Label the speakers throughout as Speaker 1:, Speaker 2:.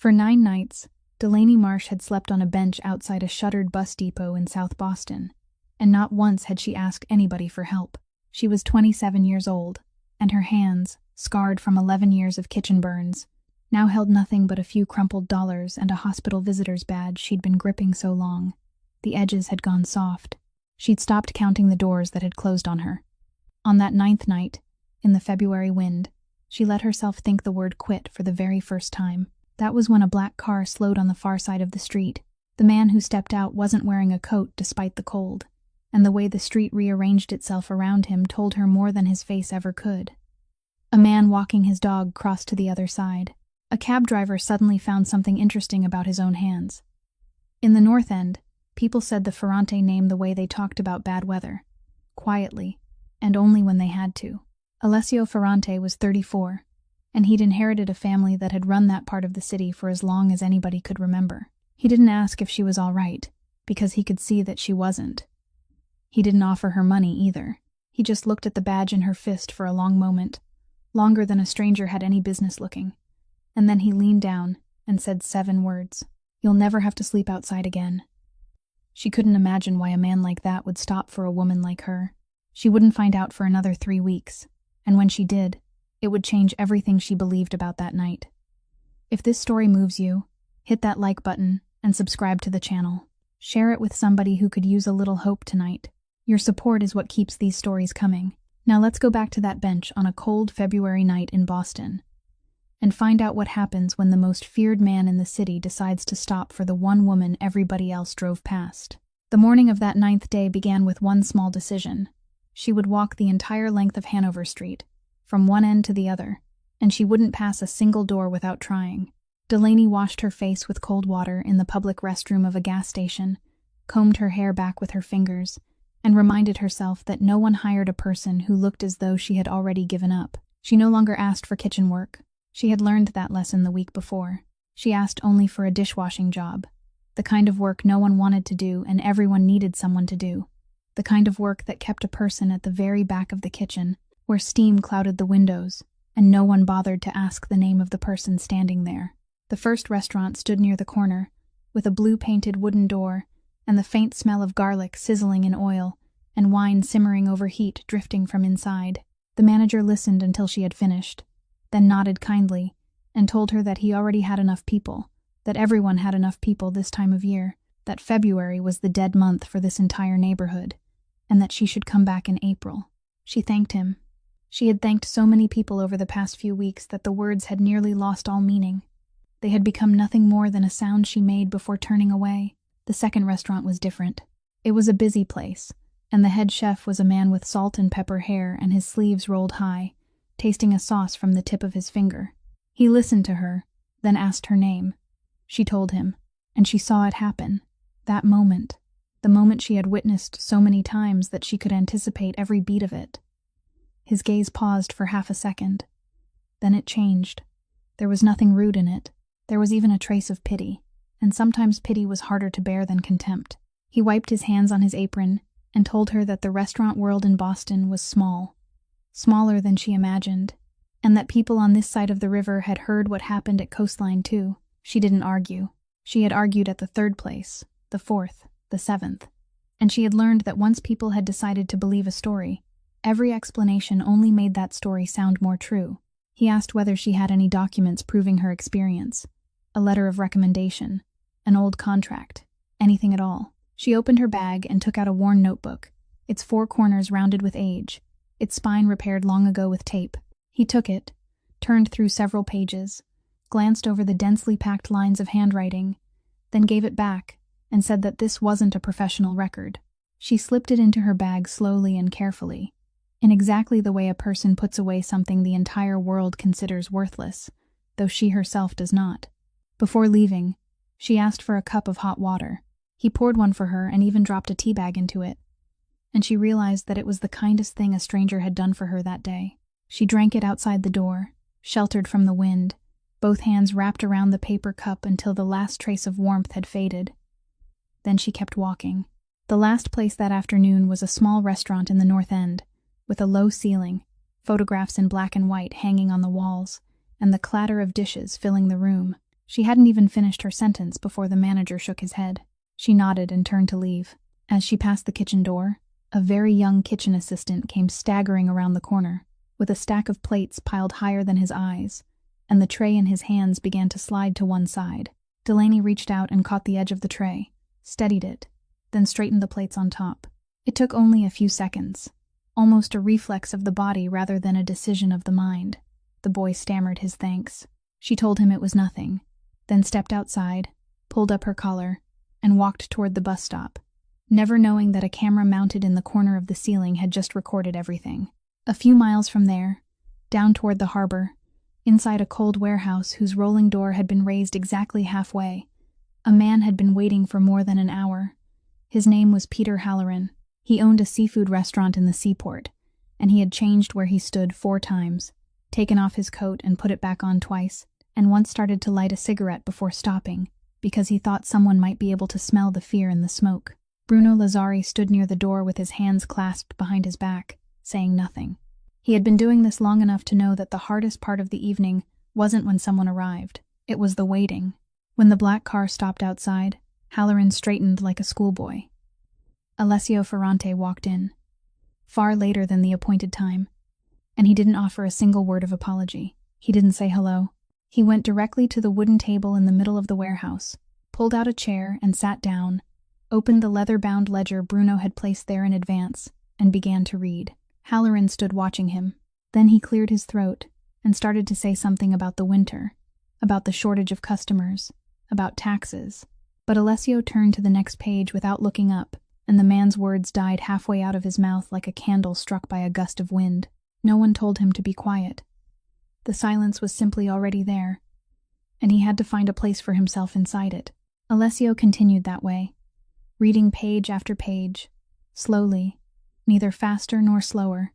Speaker 1: For 9 nights, Delaney Marsh had slept on a bench outside a shuttered bus depot in South Boston, and not once had she asked anybody for help. She was 27 years old, and her hands, scarred from 11 years of kitchen burns, now held nothing but a few crumpled dollars and a hospital visitor's badge she'd been gripping so long. The edges had gone soft. She'd stopped counting the doors that had closed on her. On that 9th night, in the February wind, she let herself think the word quit for the very first time. That was when a black car slowed on the far side of the street. The man who stepped out wasn't wearing a coat despite the cold, and the way the street rearranged itself around him told her more than his face ever could. A man walking his dog crossed to the other side. A cab driver suddenly found something interesting about his own hands. In the North End, people said the Ferrante name the way they talked about bad weather, quietly, and only when they had to. Alessio Ferrante was 34, and he'd inherited a family that had run that part of the city for as long as anybody could remember. He didn't ask if she was all right, because he could see that she wasn't. He didn't offer her money either. He just looked at the badge in her fist for a long moment, longer than a stranger had any business looking. And then he leaned down and said 7 words. "You'll never have to sleep outside again." She couldn't imagine why a man like that would stop for a woman like her. She wouldn't find out for another 3 weeks, and when she did, it would change everything she believed about that night. If this story moves you, hit that like button and subscribe to the channel. Share it with somebody who could use a little hope tonight. Your support is what keeps these stories coming. Now let's go back to that bench on a cold February night in Boston and find out what happens when the most feared man in the city decides to stop for the one woman everybody else drove past. The morning of that 9th day began with one small decision. She would walk the entire length of Hanover Street, from one end to the other, and she wouldn't pass a single door without trying. Delaney washed her face with cold water in the public restroom of a gas station, combed her hair back with her fingers, and reminded herself that no one hired a person who looked as though she had already given up. She no longer asked for kitchen work. She had learned that lesson the week before. She asked only for a dishwashing job, the kind of work no one wanted to do and everyone needed someone to do, the kind of work that kept a person at the very back of the kitchen, where steam clouded the windows, and no one bothered to ask the name of the person standing there. The first restaurant stood near the corner, with a blue-painted wooden door, and the faint smell of garlic sizzling in oil, and wine simmering over heat drifting from inside. The manager listened until she had finished, then nodded kindly, and told her that he already had enough people, that everyone had enough people this time of year, that February was the dead month for this entire neighborhood, and that she should come back in April. She thanked him. She had thanked so many people over the past few weeks that the words had nearly lost all meaning. They had become nothing more than a sound she made before turning away. The second restaurant was different. It was a busy place, and the head chef was a man with salt and pepper hair and his sleeves rolled high, tasting a sauce from the tip of his finger. He listened to her, then asked her name. She told him, and she saw it happen. That moment, the moment she had witnessed so many times that she could anticipate every beat of it. His gaze paused for half a second. Then it changed. There was nothing rude in it. There was even a trace of pity, and sometimes pity was harder to bear than contempt. He wiped his hands on his apron and told her that the restaurant world in Boston was small, smaller than she imagined, and that people on this side of the river had heard what happened at Coastline too. She didn't argue. She had argued at the 3rd place, the 4th, the 7th, and she had learned that once people had decided to believe a story, every explanation only made that story sound more true. He asked whether she had any documents proving her experience, a letter of recommendation, an old contract, anything at all. She opened her bag and took out a worn notebook, its 4 corners rounded with age, its spine repaired long ago with tape. He took it, turned through several pages, glanced over the densely packed lines of handwriting, then gave it back and said that this wasn't a professional record. She slipped it into her bag slowly and carefully, in exactly the way a person puts away something the entire world considers worthless, though she herself does not. Before leaving, she asked for a cup of hot water. He poured one for her and even dropped a tea bag into it, and she realized that it was the kindest thing a stranger had done for her that day. She drank it outside the door, sheltered from the wind, both hands wrapped around the paper cup until the last trace of warmth had faded. Then she kept walking. The last place that afternoon was a small restaurant in the North End, with a low ceiling, photographs in black and white hanging on the walls, and the clatter of dishes filling the room. She hadn't even finished her sentence before the manager shook his head. She nodded and turned to leave. As she passed the kitchen door, a very young kitchen assistant came staggering around the corner, with a stack of plates piled higher than his eyes, and the tray in his hands began to slide to one side. Delaney reached out and caught the edge of the tray, steadied it, then straightened the plates on top. It took only a few seconds, almost a reflex of the body rather than a decision of the mind. The boy stammered his thanks. She told him it was nothing, then stepped outside, pulled up her collar, and walked toward the bus stop, never knowing that a camera mounted in the corner of the ceiling had just recorded everything. A few miles from there, down toward the harbor, inside a cold warehouse whose rolling door had been raised exactly halfway, a man had been waiting for more than an hour. His name was Peter Halloran. He owned a seafood restaurant in the seaport, and he had changed where he stood 4 times, taken off his coat and put it back on twice, and once started to light a cigarette before stopping, because he thought someone might be able to smell the fear in the smoke. Bruno Lazzari stood near the door with his hands clasped behind his back, saying nothing. He had been doing this long enough to know that the hardest part of the evening wasn't when someone arrived, it was the waiting. When the black car stopped outside, Halloran straightened like a schoolboy. Alessio Ferrante walked in, far later than the appointed time, and he didn't offer a single word of apology. He didn't say hello. He went directly to the wooden table in the middle of the warehouse, pulled out a chair and sat down, opened the leather-bound ledger Bruno had placed there in advance, and began to read. Halloran stood watching him. Then he cleared his throat and started to say something about the winter, about the shortage of customers, about taxes. But Alessio turned to the next page without looking up, and the man's words died halfway out of his mouth like a candle struck by a gust of wind. No one told him to be quiet. The silence was simply already there, and he had to find a place for himself inside it. Alessio continued that way, reading page after page, slowly, neither faster nor slower,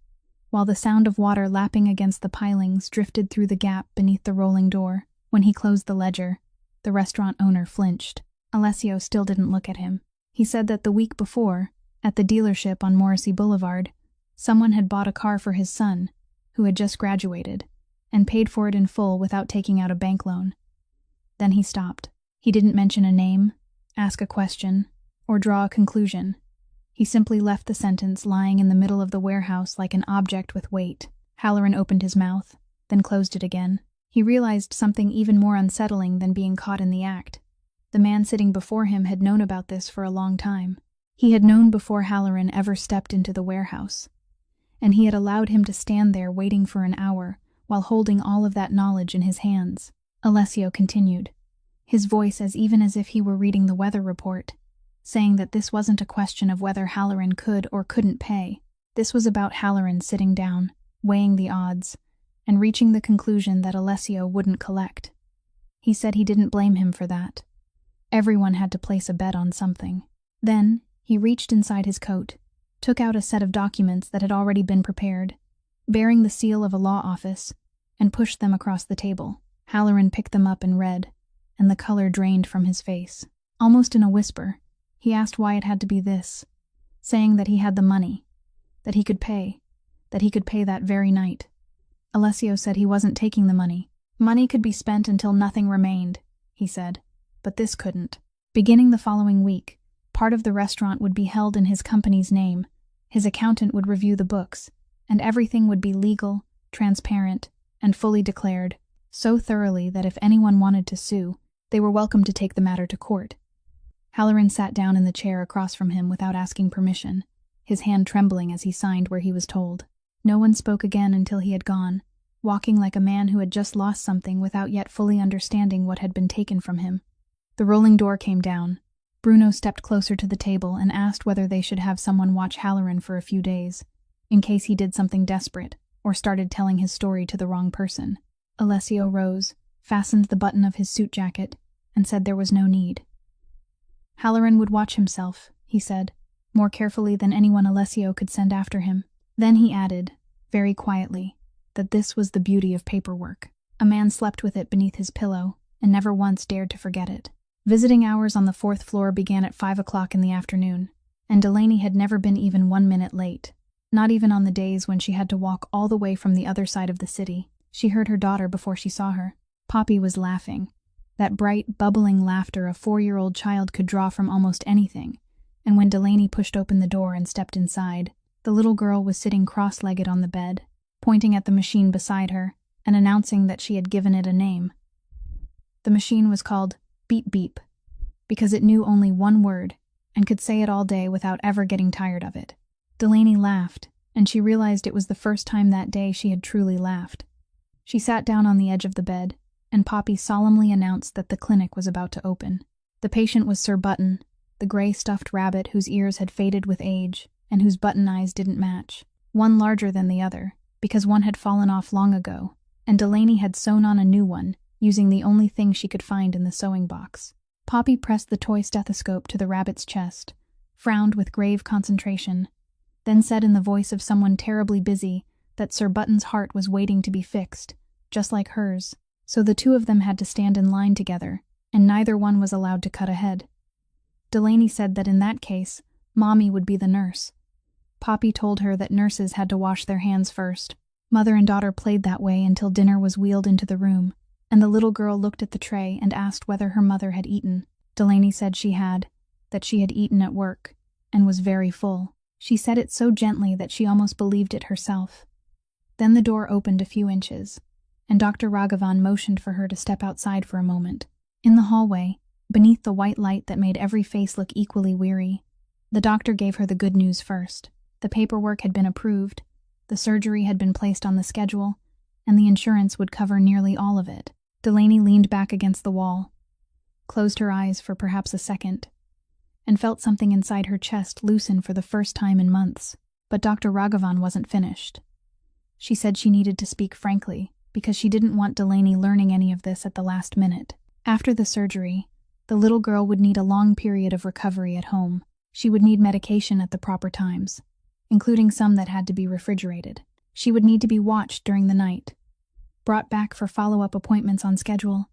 Speaker 1: while the sound of water lapping against the pilings drifted through the gap beneath the rolling door. When he closed the ledger, the restaurant owner flinched. Alessio still didn't look at him. He said that the week before, at the dealership on Morrissey Boulevard, someone had bought a car for his son, who had just graduated, and paid for it in full without taking out a bank loan. Then he stopped. He didn't mention a name, ask a question, or draw a conclusion. He simply left the sentence lying in the middle of the warehouse like an object with weight. Halloran opened his mouth, then closed it again. He realized something even more unsettling than being caught in the act. The man sitting before him had known about this for a long time. He had known before Halloran ever stepped into the warehouse, and he had allowed him to stand there waiting for an hour while holding all of that knowledge in his hands. Alessio continued, his voice as even as if he were reading the weather report, saying that this wasn't a question of whether Halloran could or couldn't pay. This was about Halloran sitting down, weighing the odds, and reaching the conclusion that Alessio wouldn't collect. He said he didn't blame him for that. Everyone had to place a bet on something. Then, he reached inside his coat, took out a set of documents that had already been prepared, bearing the seal of a law office, and pushed them across the table. Halloran picked them up and read, and the color drained from his face. Almost in a whisper, he asked why it had to be this, saying that he had the money, that he could pay that very night. Alessio said he wasn't taking the money. Money could be spent until nothing remained, he said, but this couldn't. Beginning the following week, part of the restaurant would be held in his company's name, his accountant would review the books, and everything would be legal, transparent, and fully declared, so thoroughly that if anyone wanted to sue, they were welcome to take the matter to court. Halloran sat down in the chair across from him without asking permission, his hand trembling as he signed where he was told. No one spoke again until he had gone, walking like a man who had just lost something without yet fully understanding what had been taken from him. The rolling door came down. Bruno stepped closer to the table and asked whether they should have someone watch Halloran for a few days, in case he did something desperate or started telling his story to the wrong person. Alessio rose, fastened the button of his suit jacket, and said there was no need. Halloran would watch himself, he said, more carefully than anyone Alessio could send after him. Then he added, very quietly, that this was the beauty of paperwork. A man slept with it beneath his pillow, and never once dared to forget it. Visiting hours on the 4th floor began at 5 o'clock in the afternoon, and Delaney had never been even 1 minute late, not even on the days when she had to walk all the way from the other side of the city. She heard her daughter before she saw her. Poppy was laughing. that bright, bubbling laughter a 4-year-old child could draw from almost anything, and when Delaney pushed open the door and stepped inside, the little girl was sitting cross-legged on the bed, pointing at the machine beside her and announcing that she had given it a name. The machine was called Beep Beep, because it knew only one word and could say it all day without ever getting tired of it. Delaney laughed, and she realized it was the first time that day she had truly laughed. She sat down on the edge of the bed, and Poppy solemnly announced that the clinic was about to open. The patient was Sir Button, the gray stuffed rabbit whose ears had faded with age and whose button eyes didn't match, one larger than the other, because one had fallen off long ago, and Delaney had sewn on a new one, using the only thing she could find in the sewing box. Poppy pressed the toy stethoscope to the rabbit's chest, frowned with grave concentration, then said in the voice of someone terribly busy that Sir Button's heart was waiting to be fixed, just like hers, so the two of them had to stand in line together, and neither one was allowed to cut ahead. Delaney said that in that case, Mommy would be the nurse. Poppy told her that nurses had to wash their hands first. Mother and daughter played that way until dinner was wheeled into the room, and the little girl looked at the tray and asked whether her mother had eaten. Delaney said she had, that she had eaten at work, and was very full. She said it so gently that she almost believed it herself. Then the door opened a few inches, and Dr. Raghavan motioned for her to step outside for a moment. In the hallway, beneath the white light that made every face look equally weary, the doctor gave her the good news first. The paperwork had been approved, the surgery had been placed on the schedule, and the insurance would cover nearly all of it. Delaney leaned back against the wall, closed her eyes for perhaps a second, and felt something inside her chest loosen for the first time in months. But Dr. Raghavan wasn't finished. She said she needed to speak frankly, because she didn't want Delaney learning any of this at the last minute. After the surgery, the little girl would need a long period of recovery at home. She would need medication at the proper times, including some that had to be refrigerated. She would need to be watched during the night, brought back for follow-up appointments on schedule,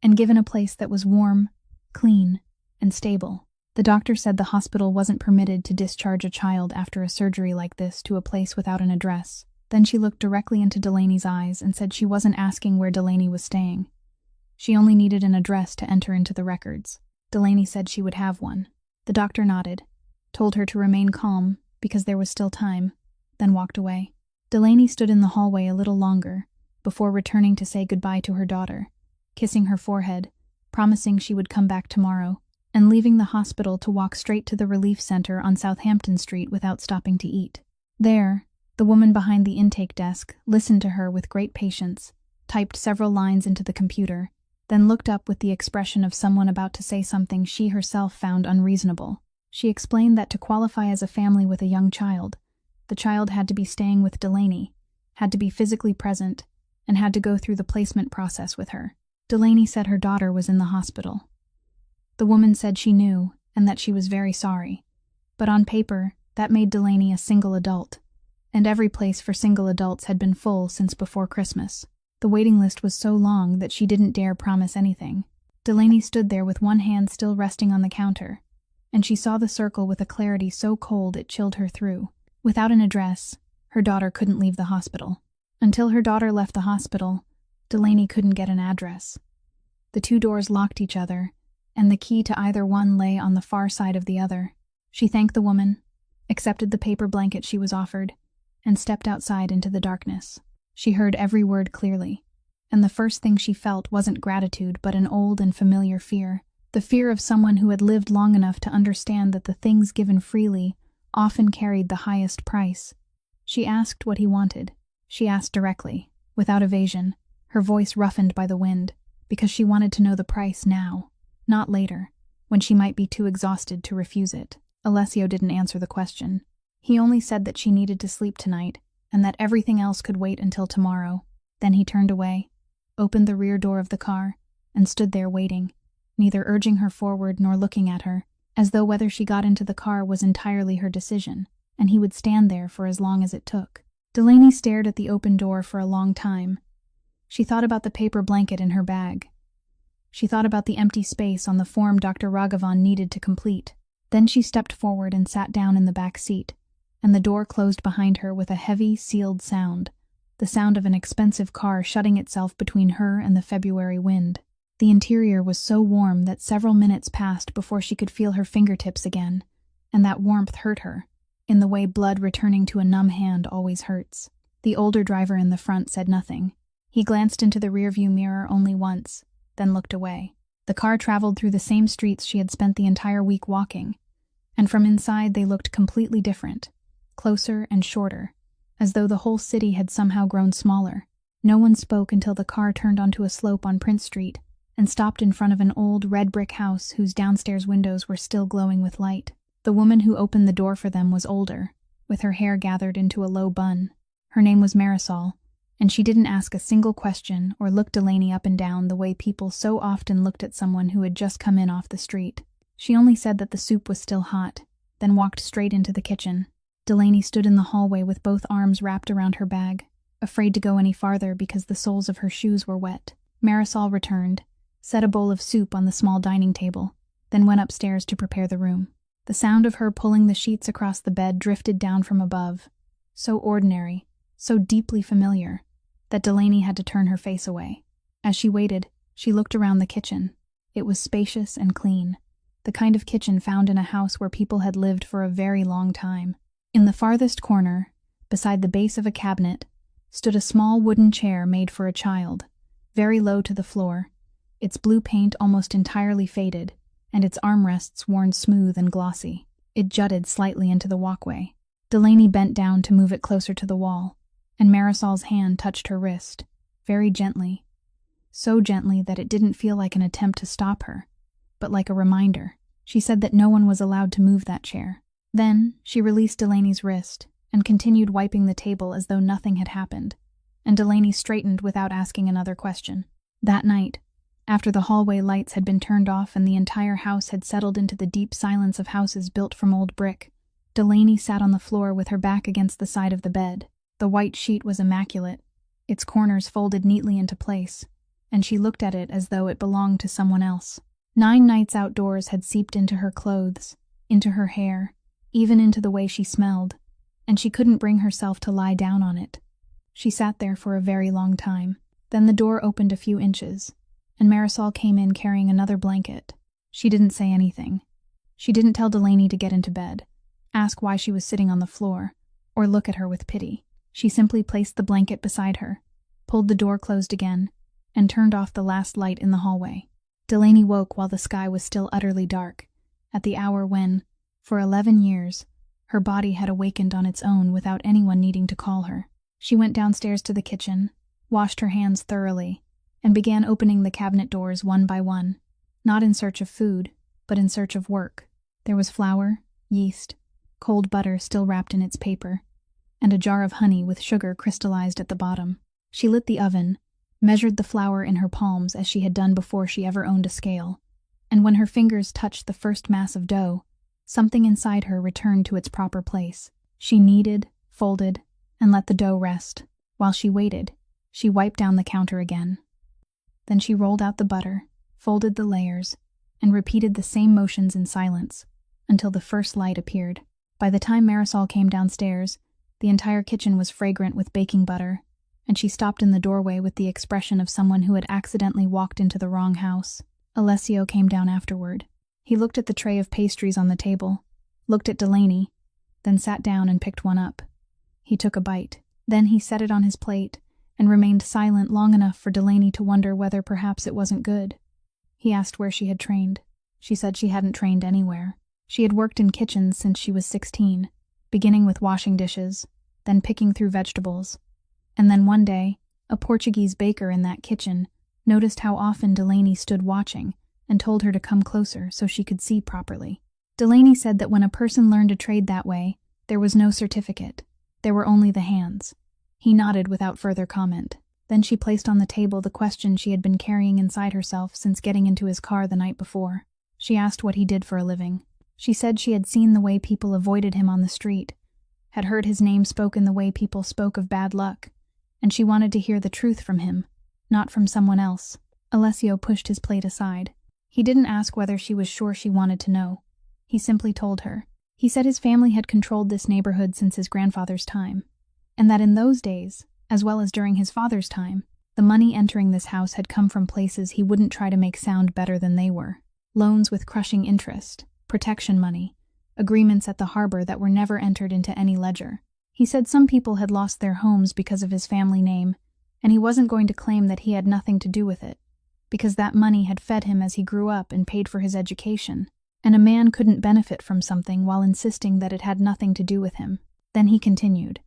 Speaker 1: and given a place that was warm, clean, and stable. The doctor said the hospital wasn't permitted to discharge a child after a surgery like this to a place without an address. Then she looked directly into Delaney's eyes and said she wasn't asking where Delaney was staying. She only needed an address to enter into the records. Delaney said she would have one. The doctor nodded, told her to remain calm because there was still time, then walked away. Delaney stood in the hallway a little longer before returning to say goodbye to her daughter, kissing her forehead, promising she would come back tomorrow, and leaving the hospital to walk straight to the relief center on Southampton Street without stopping to eat. There, the woman behind the intake desk listened to her with great patience, typed several lines into the computer, then looked up with the expression of someone about to say something she herself found unreasonable. She explained that to qualify as a family with a young child, the child had to be staying with Delaney, had to be physically present, and had to go through the placement process with her. Delaney said her daughter was in the hospital. The woman said she knew, and that she was very sorry. But on paper, that made Delaney a single adult, and every place for single adults had been full since before Christmas. The waiting list was so long that she didn't dare promise anything. Delaney stood there with one hand still resting on the counter, and she saw the circle with a clarity so cold it chilled her through. Without an address, her daughter couldn't leave the hospital. Until her daughter left the hospital, Delaney couldn't get an address. The two doors locked each other, and the key to either one lay on the far side of the other. She thanked the woman, accepted the paper blanket she was offered, and stepped outside into the darkness. She heard every word clearly, and the first thing she felt wasn't gratitude but an old and familiar fear, the fear of someone who had lived long enough to understand that the things given freely often carried the highest price. She asked what he wanted. She asked directly, without evasion, her voice roughened by the wind, because she wanted to know the price now, not later, when she might be too exhausted to refuse it. Alessio didn't answer the question. He only said that she needed to sleep tonight, and that everything else could wait until tomorrow. Then he turned away, opened the rear door of the car, and stood there waiting, neither urging her forward nor looking at her, as though whether she got into the car was entirely her decision, and he would stand there for as long as it took. Delaney stared at the open door for a long time. She thought about the paper blanket in her bag. She thought about the empty space on the form Dr. Raghavan needed to complete. Then she stepped forward and sat down in the back seat, and the door closed behind her with a heavy, sealed sound, the sound of an expensive car shutting itself between her and the February wind. The interior was so warm that several minutes passed before she could feel her fingertips again, and that warmth hurt her, in the way blood returning to a numb hand always hurts. The older driver in the front said nothing. He glanced into the rearview mirror only once, then looked away. The car traveled through the same streets she had spent the entire week walking, and from inside they looked completely different, closer and shorter, as though the whole city had somehow grown smaller. No one spoke until the car turned onto a slope on Prince Street and stopped in front of an old red brick house whose downstairs windows were still glowing with light. The woman who opened the door for them was older, with her hair gathered into a low bun. Her name was Marisol, and she didn't ask a single question or look Delaney up and down the way people so often looked at someone who had just come in off the street. She only said that the soup was still hot, then walked straight into the kitchen. Delaney stood in the hallway with both arms wrapped around her bag, afraid to go any farther because the soles of her shoes were wet. Marisol returned, set a bowl of soup on the small dining table, then went upstairs to prepare the room. The sound of her pulling the sheets across the bed drifted down from above, so ordinary, so deeply familiar, that Delaney had to turn her face away. As she waited, she looked around the kitchen. It was spacious and clean, the kind of kitchen found in a house where people had lived for a very long time. In the farthest corner, beside the base of a cabinet, stood a small wooden chair made for a child, very low to the floor, its blue paint almost entirely faded, and its armrests worn smooth and glossy. It jutted slightly into the walkway. Delaney bent down to move it closer to the wall, and Marisol's hand touched her wrist, very gently, so gently that it didn't feel like an attempt to stop her, but like a reminder. She said that no one was allowed to move that chair. Then she released Delaney's wrist and continued wiping the table as though nothing had happened, and Delaney straightened without asking another question. That night, after the hallway lights had been turned off and the entire house had settled into the deep silence of houses built from old brick, Delaney sat on the floor with her back against the side of the bed. The white sheet was immaculate, its corners folded neatly into place, and she looked at it as though it belonged to someone else. 9 nights outdoors had seeped into her clothes, into her hair, even into the way she smelled, and she couldn't bring herself to lie down on it. She sat there for a very long time. Then the door opened a few inches, and Marisol came in carrying another blanket. She didn't say anything. She didn't tell Delaney to get into bed, ask why she was sitting on the floor, or look at her with pity. She simply placed the blanket beside her, pulled the door closed again, and turned off the last light in the hallway. Delaney woke while the sky was still utterly dark, at the hour when, for 11 years, her body had awakened on its own without anyone needing to call her. She went downstairs to the kitchen, washed her hands thoroughly, and began opening the cabinet doors one by one, not in search of food, but in search of work. There was flour, yeast, cold butter still wrapped in its paper, and a jar of honey with sugar crystallized at the bottom. She lit the oven, measured the flour in her palms as she had done before she ever owned a scale, and when her fingers touched the first mass of dough, something inside her returned to its proper place. She kneaded, folded, and let the dough rest. While she waited, she wiped down the counter again. Then she rolled out the butter, folded the layers, and repeated the same motions in silence, until the first light appeared. By the time Marisol came downstairs, the entire kitchen was fragrant with baking butter, and she stopped in the doorway with the expression of someone who had accidentally walked into the wrong house. Alessio came down afterward. He looked at the tray of pastries on the table, looked at Delaney, then sat down and picked one up. He took a bite. Then he set it on his plate and remained silent long enough for Delaney to wonder whether perhaps it wasn't good. He asked where she had trained. She said she hadn't trained anywhere. She had worked in kitchens since she was 16, beginning with washing dishes, then picking through vegetables. And then one day, a Portuguese baker in that kitchen noticed how often Delaney stood watching and told her to come closer so she could see properly. Delaney said that when a person learned a trade that way, there was no certificate. There were only the hands. He nodded without further comment. Then she placed on the table the question she had been carrying inside herself since getting into his car the night before. She asked what he did for a living. She said she had seen the way people avoided him on the street, had heard his name spoken the way people spoke of bad luck, and she wanted to hear the truth from him, not from someone else. Alessio pushed his plate aside. He didn't ask whether she was sure she wanted to know. He simply told her. He said his family had controlled this neighborhood since his grandfather's time, and that in those days, as well as during his father's time, The money entering this house had come from places he wouldn't try to make sound better than they were. Loans with crushing interest, protection money, agreements at the harbor that were never entered into any ledger. He said some people had lost their homes because of his family name, and he wasn't going to claim that he had nothing to do with it, because that money had fed him as he grew up and paid for his education, and a man couldn't benefit from something while insisting that it had nothing to do with him. Then he continued,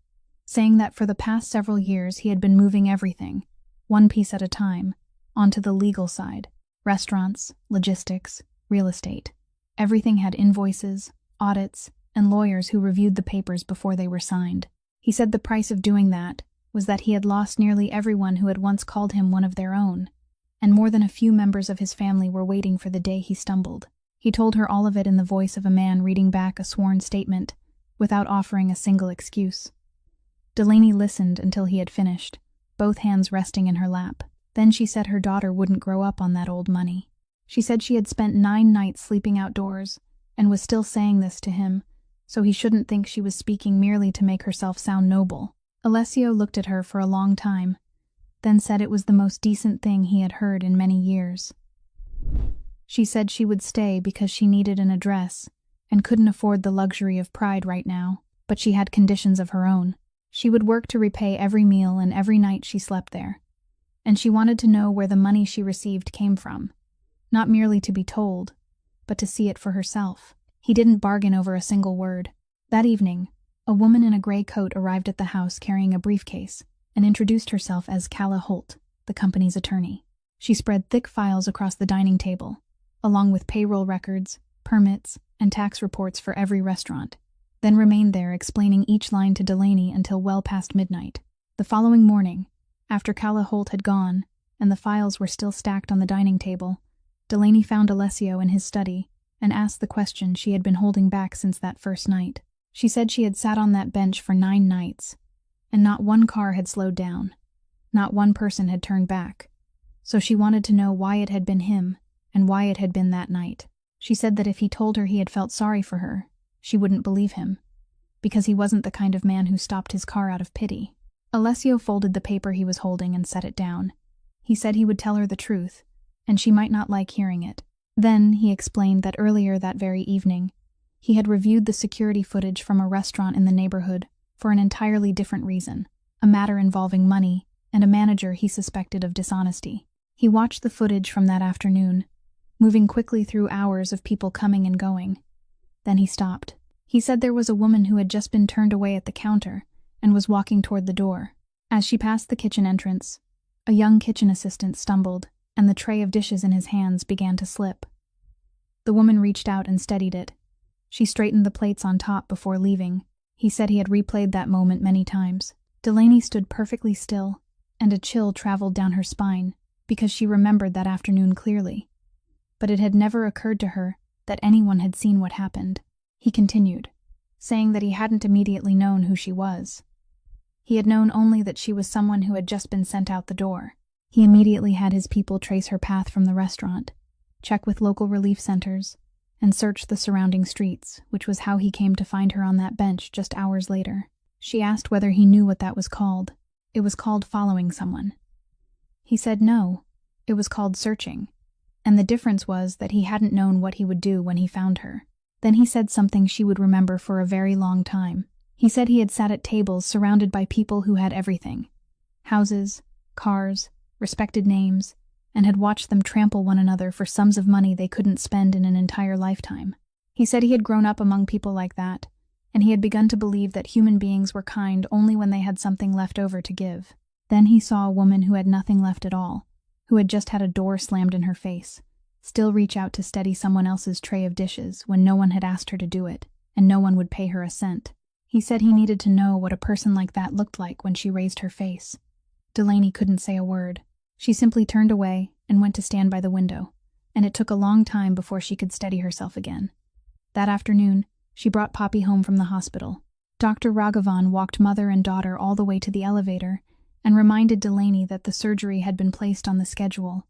Speaker 1: saying that for the past several years he had been moving everything, one piece at a time, onto the legal side. Restaurants, logistics, real estate. Everything had invoices, audits, and lawyers who reviewed the papers before they were signed. He said the price of doing that was that he had lost nearly everyone who had once called him one of their own, and more than a few members of his family were waiting for the day he stumbled. He told her all of it in the voice of a man reading back a sworn statement, without offering a single excuse. Delaney listened until he had finished, both hands resting in her lap. Then she said her daughter wouldn't grow up on that old money. She said she had spent 9 nights sleeping outdoors, and was still saying this to him, so he shouldn't think she was speaking merely to make herself sound noble. Alessio looked at her for a long time, then said it was the most decent thing he had heard in many years. She said she would stay because she needed an address, and couldn't afford the luxury of pride right now, but she had conditions of her own. She would work to repay every meal and every night she slept there, and she wanted to know where the money she received came from, not merely to be told, but to see it for herself. He didn't bargain over a single word. That evening, a woman in a gray coat arrived at the house carrying a briefcase and introduced herself as Calla Holt, the company's attorney. She spread thick files across the dining table, along with payroll records, permits, and tax reports for every restaurant, then remained there explaining each line to Delaney until well past midnight. The following morning, after Calla Holt had gone and the files were still stacked on the dining table, Delaney found Alessio in his study and asked the question she had been holding back since that first night. She said she had sat on that bench for 9 nights, and not one car had slowed down, not one person had turned back, so she wanted to know why it had been him and why it had been that night. She said that if he told her he had felt sorry for her, she wouldn't believe him, because he wasn't the kind of man who stopped his car out of pity. Alessio folded the paper he was holding and set it down. He said he would tell her the truth, and she might not like hearing it. Then he explained that earlier that very evening, he had reviewed the security footage from a restaurant in the neighborhood for an entirely different reason, a matter involving money and a manager he suspected of dishonesty. He watched the footage from that afternoon, moving quickly through hours of people coming and going. Then he stopped. He said there was a woman who had just been turned away at the counter and was walking toward the door. As she passed the kitchen entrance, a young kitchen assistant stumbled, and the tray of dishes in his hands began to slip. The woman reached out and steadied it. She straightened the plates on top before leaving. He said he had replayed that moment many times. Delaney stood perfectly still, and a chill traveled down her spine, because she remembered that afternoon clearly. But it had never occurred to her that anyone had seen what happened. He continued, saying that he hadn't immediately known who she was. He had known only that she was someone who had just been sent out the door. He immediately had his people trace her path from the restaurant, check with local relief centers, and search the surrounding streets, which was how he came to find her on that bench just hours later. She asked whether he knew what that was called. It was called following someone. He said no, it was called searching, and the difference was that he hadn't known what he would do when he found her. Then he said something she would remember for a very long time. He said he had sat at tables surrounded by people who had everything: houses, cars, respected names, and had watched them trample one another for sums of money they couldn't spend in an entire lifetime. He said he had grown up among people like that, and he had begun to believe that human beings were kind only when they had something left over to give. Then he saw a woman who had nothing left at all, who had just had a door slammed in her face, still reach out to steady someone else's tray of dishes when no one had asked her to do it, and no one would pay her a cent. He said he needed to know what a person like that looked like when she raised her face. Delaney couldn't say a word. She simply turned away and went to stand by the window, and it took a long time before she could steady herself again. That afternoon, she brought Poppy home from the hospital. Dr. Raghavan walked mother and daughter all the way to the elevator and reminded Delaney that the surgery had been placed on the schedule,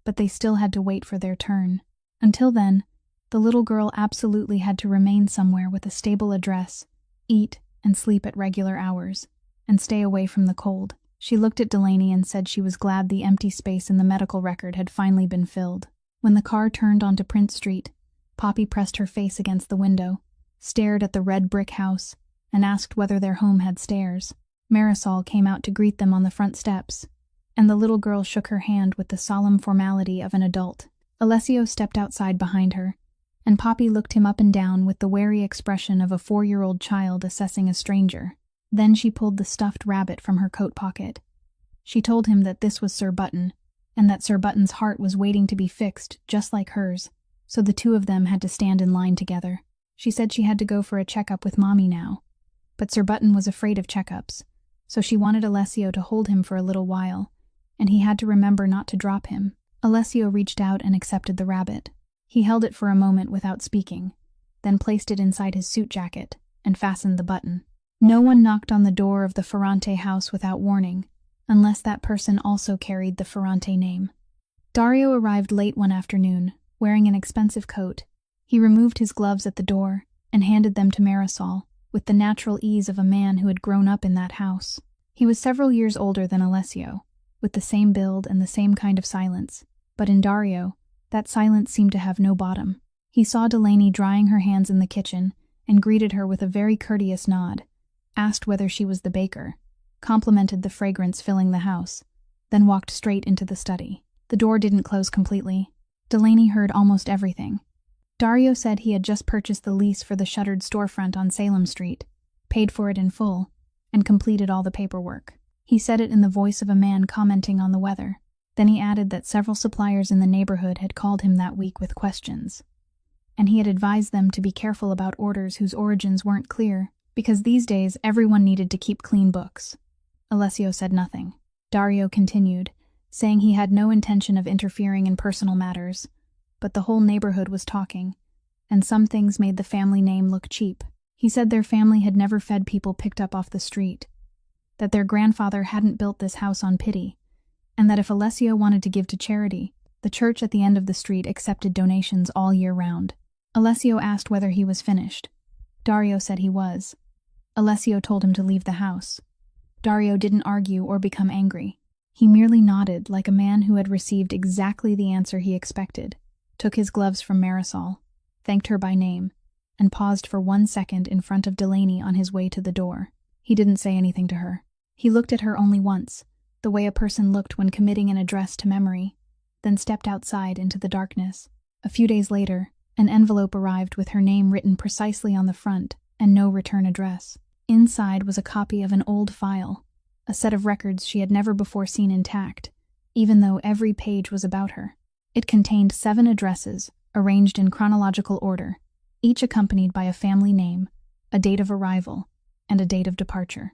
Speaker 1: but they still had to wait for their turn. Until then, the little girl absolutely had to remain somewhere with a stable address, eat and sleep at regular hours, and stay away from the cold. She looked at Delaney and said she was glad the empty space in the medical record had finally been filled. When the car turned onto Prince Street, Poppy pressed her face against the window, stared at the red brick house, and asked whether their home had stairs. Marisol came out to greet them on the front steps, and the little girl shook her hand with the solemn formality of an adult. Alessio stepped outside behind her, and Poppy looked him up and down with the wary expression of a 4-year-old child assessing a stranger. Then she pulled the stuffed rabbit from her coat pocket. She told him that this was Sir Button, and that Sir Button's heart was waiting to be fixed just like hers, so the two of them had to stand in line together. She said she had to go for a checkup with Mommy now, but Sir Button was afraid of checkups, so she wanted Alessio to hold him for a little while, and he had to remember not to drop him. Alessio reached out and accepted the rabbit. He held it for a moment without speaking, then placed it inside his suit jacket and fastened the button. No one knocked on the door of the Ferrante house without warning, unless that person also carried the Ferrante name. Dario arrived late one afternoon, wearing an expensive coat. He removed his gloves at the door and handed them to Marisol, with the natural ease of a man who had grown up in that house. He was several years older than Alessio, with the same build and the same kind of silence, but in Dario, that silence seemed to have no bottom. He saw Delaney drying her hands in the kitchen and greeted her with a very courteous nod, asked whether she was the baker, complimented the fragrance filling the house, then walked straight into the study. The door didn't close completely. Delaney heard almost everything. Dario said he had just purchased the lease for the shuttered storefront on Salem Street, paid for it in full, and completed all the paperwork. He said it in the voice of a man commenting on the weather. Then he added that several suppliers in the neighborhood had called him that week with questions, and he had advised them to be careful about orders whose origins weren't clear, because these days everyone needed to keep clean books. Alessio said nothing. Dario continued, saying he had no intention of interfering in personal matters, but the whole neighborhood was talking, and some things made the family name look cheap. He said their family had never fed people picked up off the street, that their grandfather hadn't built this house on pity, and that if Alessio wanted to give to charity, the church at the end of the street accepted donations all year round. Alessio asked whether he was finished. Dario said he was. Alessio told him to leave the house. Dario didn't argue or become angry. He merely nodded like a man who had received exactly the answer he expected, took his gloves from Marisol, thanked her by name, and paused for 1 second in front of Delaney on his way to the door. He didn't say anything to her. He looked at her only once, the way a person looked when committing an address to memory, then stepped outside into the darkness. A few days later, an envelope arrived with her name written precisely on the front and no return address. Inside was a copy of an old file, a set of records she had never before seen intact, even though every page was about her. It contained 7 addresses, arranged in chronological order, each accompanied by a family name, a date of arrival, and a date of departure.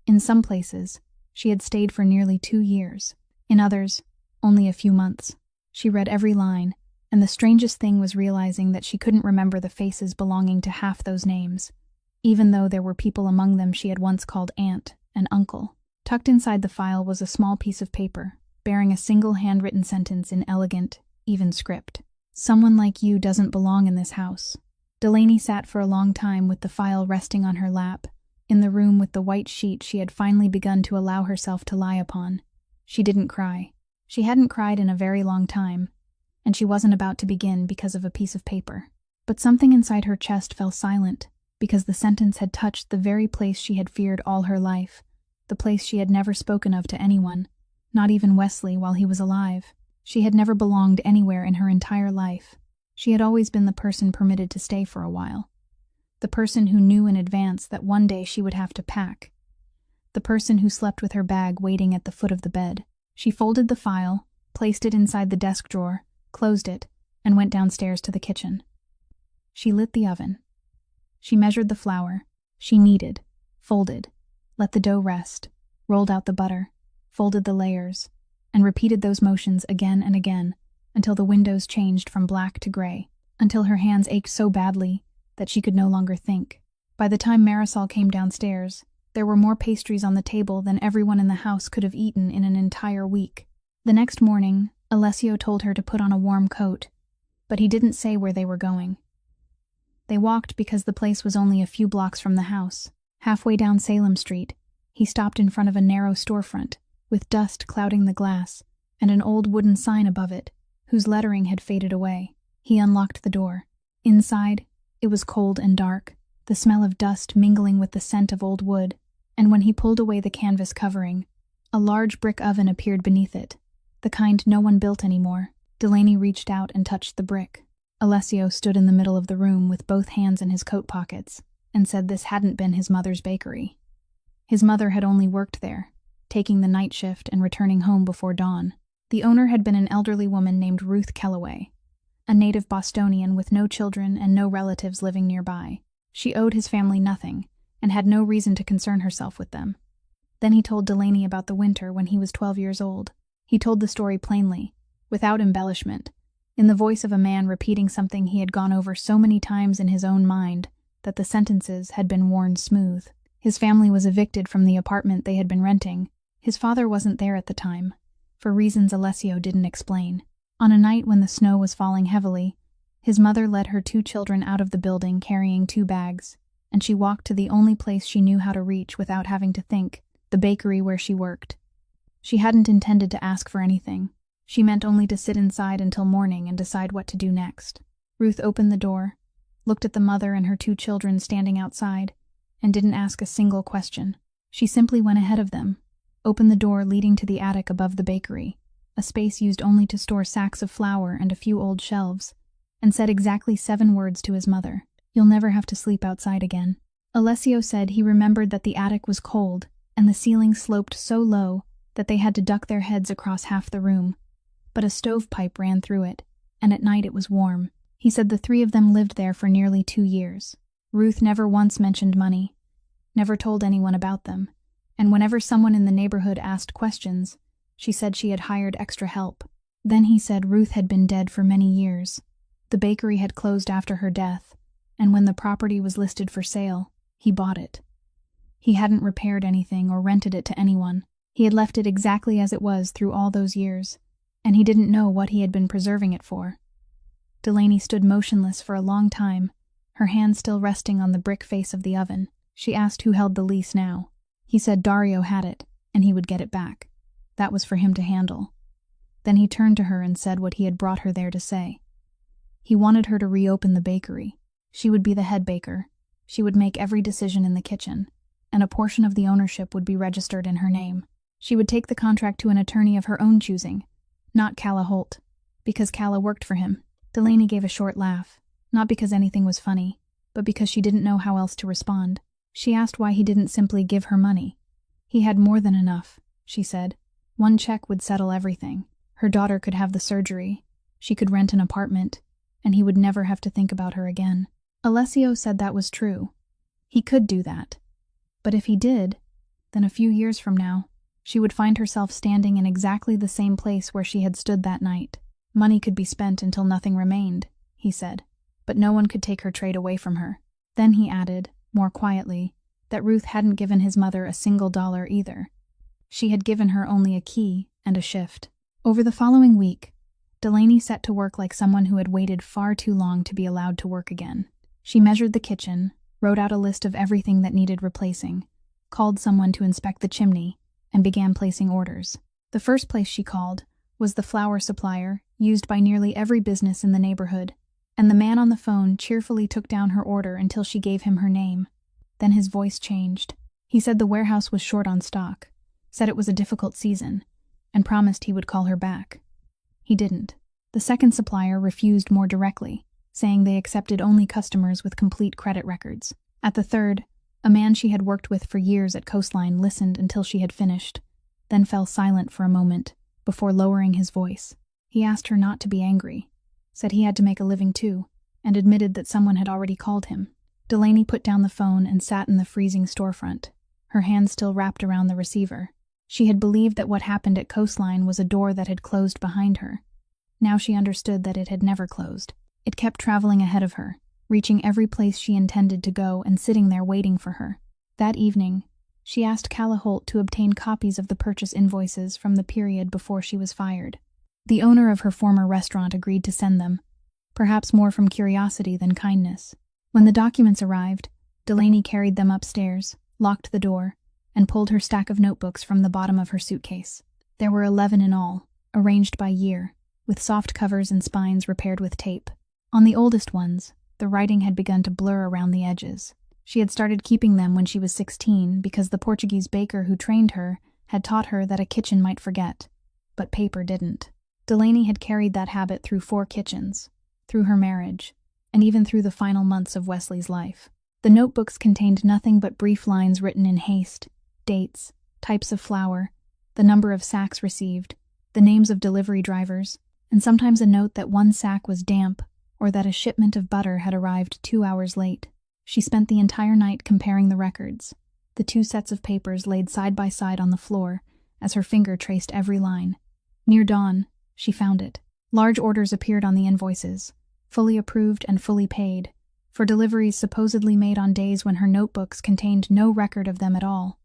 Speaker 1: In some places, she had stayed for nearly 2 years. In others, only a few months. She read every line, and the strangest thing was realizing that she couldn't remember the faces belonging to half those names, even though there were people among them she had once called aunt and uncle. Tucked inside the file was a small piece of paper, bearing a single handwritten sentence in elegant, even script. "Someone like you doesn't belong in this house." Delaney sat for a long time with the file resting on her lap, in the room with the white sheet she had finally begun to allow herself to lie upon. She didn't cry. She hadn't cried in a very long time, and she wasn't about to begin because of a piece of paper. But something inside her chest fell silent, because the sentence had touched the very place she had feared all her life, the place she had never spoken of to anyone, not even Wesley while he was alive. She had never belonged anywhere in her entire life. She had always been the person permitted to stay for a while. The person who knew in advance that one day she would have to pack. The person who slept with her bag waiting at the foot of the bed. She folded the file, placed it inside the desk drawer, closed it, and went downstairs to the kitchen. She lit the oven. She measured the flour. She kneaded, folded, let the dough rest, rolled out the butter, folded the layers, and repeated those motions again and again until the windows changed from black to gray, until her hands ached so badly that she could no longer think. By the time Marisol came downstairs, there were more pastries on the table than everyone in the house could have eaten in an entire week. The next morning, Alessio told her to put on a warm coat, but he didn't say where they were going. They walked because the place was only a few blocks from the house. Halfway down Salem Street, He stopped in front of a narrow storefront, with dust clouding the glass, and an old wooden sign above it, whose lettering had faded away. He unlocked the door. Inside, it was cold and dark, the smell of dust mingling with the scent of old wood, and when he pulled away the canvas covering, a large brick oven appeared beneath it, the kind no one built anymore. Delaney reached out and touched the brick. Alessio stood in the middle of the room with both hands in his coat pockets, and said this hadn't been his mother's bakery. His mother had only worked there, taking the night shift and returning home before dawn. The owner had been an elderly woman named Ruth Kellaway, a native Bostonian with no children and no relatives living nearby. She owed his family nothing, and had no reason to concern herself with them. Then he told Delaney about the winter when he was 12 years old. He told the story plainly, without embellishment, in the voice of a man repeating something he had gone over so many times in his own mind that the sentences had been worn smooth. His family was evicted from the apartment they had been renting. His father wasn't there at the time, for reasons Alessio didn't explain. On a night when the snow was falling heavily, his mother led her 2 children out of the building carrying 2 bags, and she walked to the only place she knew how to reach without having to think, the bakery where she worked. She hadn't intended to ask for anything. She meant only to sit inside until morning and decide what to do next. Ruth opened the door, looked at the mother and her 2 children standing outside, and didn't ask a single question. She simply went ahead of them, opened the door leading to the attic above the bakery, a space used only to store sacks of flour and a few old shelves, and said exactly 7 words to his mother. "You'll never have to sleep outside again." Alessio said he remembered that the attic was cold and the ceiling sloped so low that they had to duck their heads across half the room, but a stovepipe ran through it, and at night it was warm. He said the 3 of them lived there for nearly 2 years. Ruth never once mentioned money, never told anyone about them, and whenever someone in the neighborhood asked questions, she said she had hired extra help. Then he said Ruth had been dead for many years. The bakery had closed after her death, and when the property was listed for sale, he bought it. He hadn't repaired anything or rented it to anyone. He had left it exactly as it was through all those years, and he didn't know what he had been preserving it for. Delaney stood motionless for a long time, her hand still resting on the brick face of the oven. She asked who held the lease now. He said Dario had it, and he would get it back. That was for him to handle. Then he turned to her and said what he had brought her there to say. He wanted her to reopen the bakery. She would be the head baker. She would make every decision in the kitchen, and a portion of the ownership would be registered in her name. She would take the contract to an attorney of her own choosing, not Calla Holt, because Calla worked for him. Delaney gave a short laugh, not because anything was funny, but because she didn't know how else to respond. She asked why he didn't simply give her money. He had more than enough, she said. 1 check would settle everything. Her daughter could have the surgery, she could rent an apartment, and he would never have to think about her again. Alessio said that was true. He could do that. But if he did, then a few years from now, she would find herself standing in exactly the same place where she had stood that night. Money could be spent until nothing remained, he said, but no one could take her trade away from her. Then he added, more quietly, that Ruth hadn't given his mother a single dollar either. She had given her only a key and a shift. Over the following week, Delaney set to work like someone who had waited far too long to be allowed to work again. She measured the kitchen, wrote out a list of everything that needed replacing, called someone to inspect the chimney, and began placing orders. The first place she called was the flour supplier used by nearly every business in the neighborhood, and the man on the phone cheerfully took down her order until she gave him her name. Then his voice changed. He said the warehouse was short on stock, said it was a difficult season, and promised he would call her back. He didn't. The second supplier refused more directly, saying they accepted only customers with complete credit records. At the third, a man she had worked with for years at Coastline listened until she had finished, then fell silent for a moment, before lowering his voice. He asked her not to be angry, said he had to make a living too, and admitted that someone had already called him. Delaney put down the phone and sat in the freezing storefront, her hand still wrapped around the receiver. She had believed that what happened at Coastline was a door that had closed behind her. Now she understood that it had never closed. It kept traveling ahead of her, reaching every place she intended to go and sitting there waiting for her. That evening, she asked Calla Holt to obtain copies of the purchase invoices from the period before she was fired. The owner of her former restaurant agreed to send them, perhaps more from curiosity than kindness. When the documents arrived, Delaney carried them upstairs, locked the door, and pulled her stack of notebooks from the bottom of her suitcase. There were 11 in all, arranged by year, with soft covers and spines repaired with tape. On the oldest ones, the writing had begun to blur around the edges. She had started keeping them when she was 16 because the Portuguese baker who trained her had taught her that a kitchen might forget, but paper didn't. Delaney had carried that habit through 4 kitchens, through her marriage, and even through the final months of Wesley's life. The notebooks contained nothing but brief lines written in haste, dates, types of flour, the number of sacks received, the names of delivery drivers, and sometimes a note that one sack was damp or that a shipment of butter had arrived 2 hours late. She spent the entire night comparing the records, the 2 sets of papers laid side by side on the floor as her finger traced every line. Near dawn, she found it. Large orders appeared on the invoices, fully approved and fully paid, for deliveries supposedly made on days when her notebooks contained no record of them at all.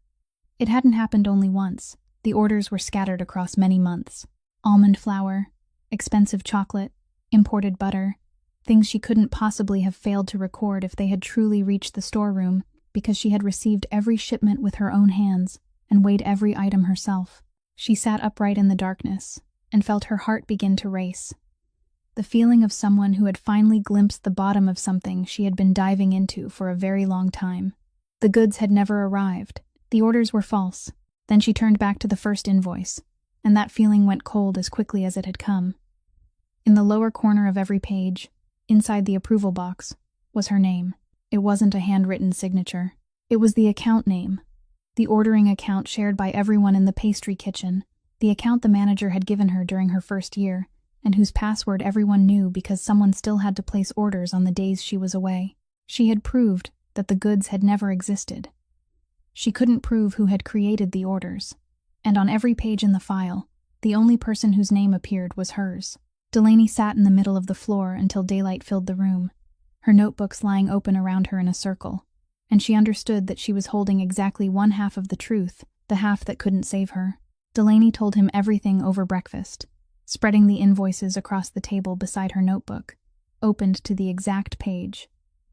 Speaker 1: It hadn't happened only once. The orders were scattered across many months. Almond flour, expensive chocolate, imported butter, things she couldn't possibly have failed to record if they had truly reached the storeroom, because she had received every shipment with her own hands and weighed every item herself. She sat upright in the darkness and felt her heart begin to race. The feeling of someone who had finally glimpsed the bottom of something she had been diving into for a very long time. The goods had never arrived. The orders were false. Then she turned back to the first invoice, and that feeling went cold as quickly as it had come. In the lower corner of every page, inside the approval box, was her name. It wasn't a handwritten signature. It was the account name, the ordering account shared by everyone in the pastry kitchen, the account the manager had given her during her first year, and whose password everyone knew because someone still had to place orders on the days she was away. She had proved that the goods had never existed. She couldn't prove who had created the orders, and on every page in the file, the only person whose name appeared was hers. Delaney sat in the middle of the floor until daylight filled the room, her notebooks lying open around her in a circle, and she understood that she was holding exactly one half of the truth, the half that couldn't save her. Delaney told him everything over breakfast, spreading the invoices across the table beside her notebook, opened to the exact page,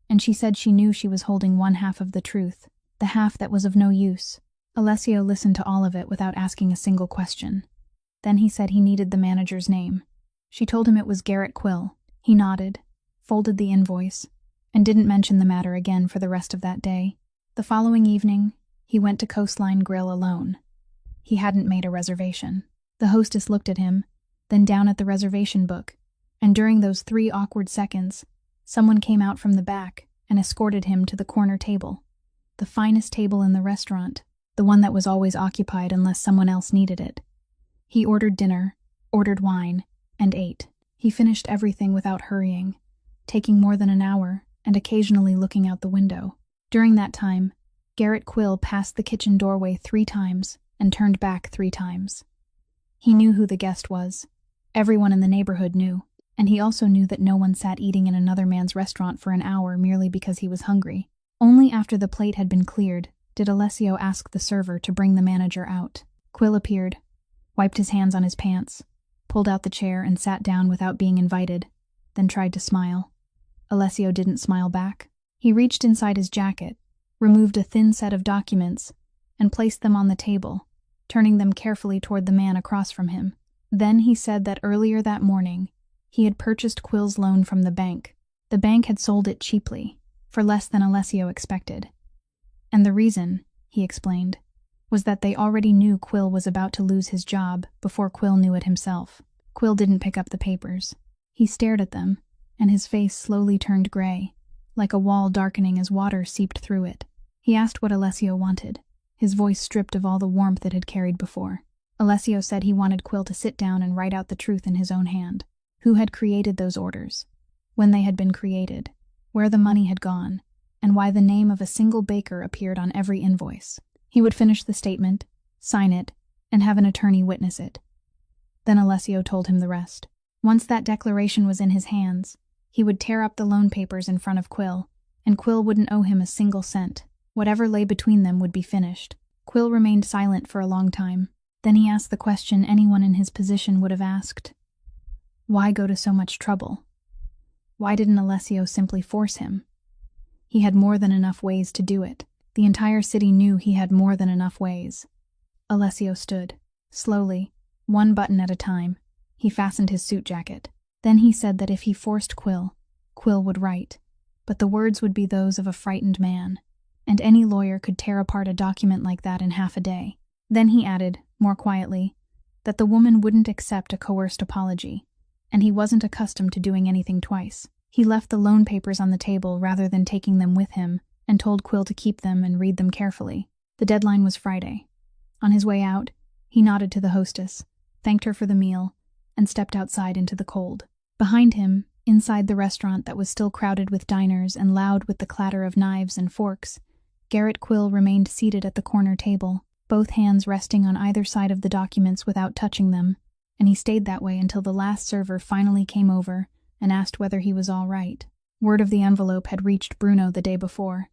Speaker 1: and she said she knew she was holding one half of the truth, the half that was of no use. Alessio listened to all of it without asking a single question. Then he said he needed the manager's name. She told him it was Garrett Quill. He nodded, folded the invoice, and didn't mention the matter again for the rest of that day. The following evening, he went to Coastline Grill alone. He hadn't made a reservation. The hostess looked at him, then down at the reservation book, and during those 3 awkward seconds, someone came out from the back and escorted him to the corner table, the finest table in the restaurant, the one that was always occupied unless someone else needed it. He ordered dinner, ordered wine, and ate. He finished everything without hurrying, taking more than an hour and occasionally looking out the window. During that time, Garrett Quill passed the kitchen doorway 3 times and turned back 3 times. He knew who the guest was. Everyone in the neighborhood knew, and he also knew that no one sat eating in another man's restaurant for an hour merely because he was hungry. Only after the plate had been cleared did Alessio ask the server to bring the manager out. Quill appeared, wiped his hands on his pants, pulled out the chair and sat down without being invited, then tried to smile. Alessio didn't smile back. He reached inside his jacket, removed a thin set of documents, and placed them on the table, turning them carefully toward the man across from him. Then he said that earlier that morning, he had purchased Quill's loan from the bank. The bank had sold it cheaply, for less than Alessio expected. And the reason, he explained, was that they already knew Quill was about to lose his job before Quill knew it himself. Quill didn't pick up the papers. He stared at them, and his face slowly turned gray, like a wall darkening as water seeped through it. He asked what Alessio wanted, his voice stripped of all the warmth it had carried before. Alessio said he wanted Quill to sit down and write out the truth in his own hand. Who had created those orders? When they had been created? Where the money had gone? And why the name of a single baker appeared on every invoice? He would finish the statement, sign it, and have an attorney witness it. Then Alessio told him the rest. Once that declaration was in his hands, he would tear up the loan papers in front of Quill, and Quill wouldn't owe him a single cent. Whatever lay between them would be finished. Quill remained silent for a long time. Then he asked the question anyone in his position would have asked. Why go to so much trouble? Why didn't Alessio simply force him? He had more than enough ways to do it. The entire city knew he had more than enough ways. Alessio stood. Slowly, one button at a time, he fastened his suit jacket. Then he said that if he forced Quill would write, but the words would be those of a frightened man, and any lawyer could tear apart a document like that in half a day. Then he added, more quietly, that the woman wouldn't accept a coerced apology, and he wasn't accustomed to doing anything twice. He left the loan papers on the table rather than taking them with him, and told Quill to keep them and read them carefully. The deadline was Friday. On his way out, he nodded to the hostess, thanked her for the meal, and stepped outside into the cold. Behind him, inside the restaurant that was still crowded with diners and loud with the clatter of knives and forks, Garrett Quill remained seated at the corner table, both hands resting on either side of the documents without touching them, and he stayed that way until the last server finally came over and asked whether he was all right. Word of the envelope had reached Bruno the day before,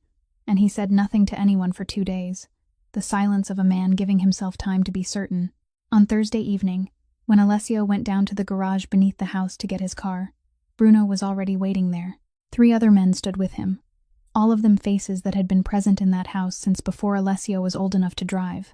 Speaker 1: and he said nothing to anyone for 2 days, the silence of a man giving himself time to be certain. On Thursday evening, when Alessio went down to the garage beneath the house to get his car, Bruno was already waiting there. 3 other men stood with him, all of them faces that had been present in that house since before Alessio was old enough to drive,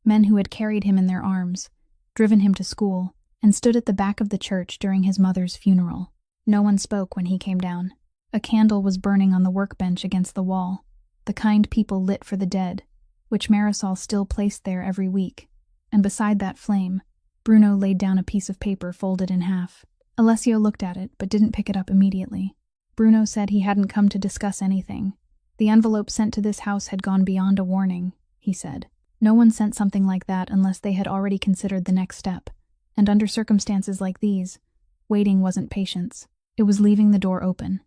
Speaker 1: men who had carried him in their arms, driven him to school, and stood at the back of the church during his mother's funeral. No one spoke when he came down. A candle was burning on the workbench against the wall, the kind people lit for the dead, which Marisol still placed there every week, and beside that flame, Bruno laid down a piece of paper folded in half. Alessio looked at it, but didn't pick it up immediately. Bruno said he hadn't come to discuss anything. The envelope sent to this house had gone beyond a warning, he said. No one sent something like that unless they had already considered the next step, and under circumstances like these, waiting wasn't patience. It was leaving the door open.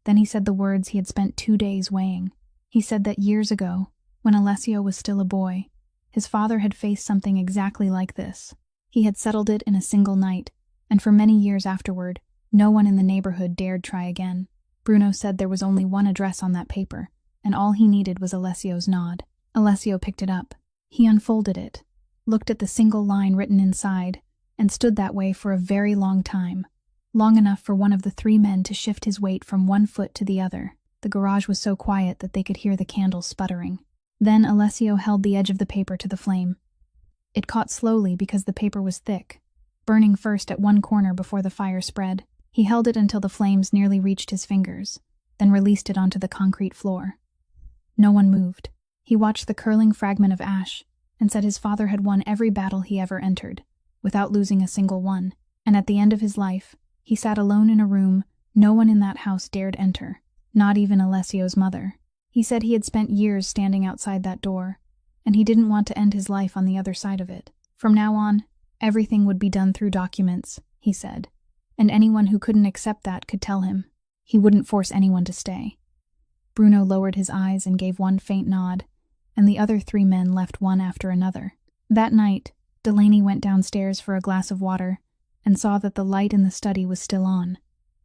Speaker 1: Then he said the words he had spent 2 days weighing. He said that years ago, when Alessio was still a boy, his father had faced something exactly like this. He had settled it in a single night, and for many years afterward, no one in the neighborhood dared try again. Bruno said there was only one address on that paper, and all he needed was Alessio's nod. Alessio picked it up. He unfolded it, looked at the single line written inside, and stood that way for a very long time, long enough for one of the 3 men to shift his weight from one foot to the other. The garage was so quiet that they could hear the candle sputtering. Then Alessio held the edge of the paper to the flame. It caught slowly because the paper was thick, burning first at one corner before the fire spread. He held it until the flames nearly reached his fingers, then released it onto the concrete floor. No one moved. He watched the curling fragment of ash and said his father had won every battle he ever entered, without losing a single one, and at the end of his life, he sat alone in a room no one in that house dared enter, not even Alessio's mother. He said he had spent years standing outside that door, and he didn't want to end his life on the other side of it. From now on, everything would be done through documents, he said, and anyone who couldn't accept that could tell him. He wouldn't force anyone to stay. Bruno lowered his eyes and gave one faint nod, and the other 3 men left one after another. That night, Delaney went downstairs for a glass of water and saw that the light in the study was still on.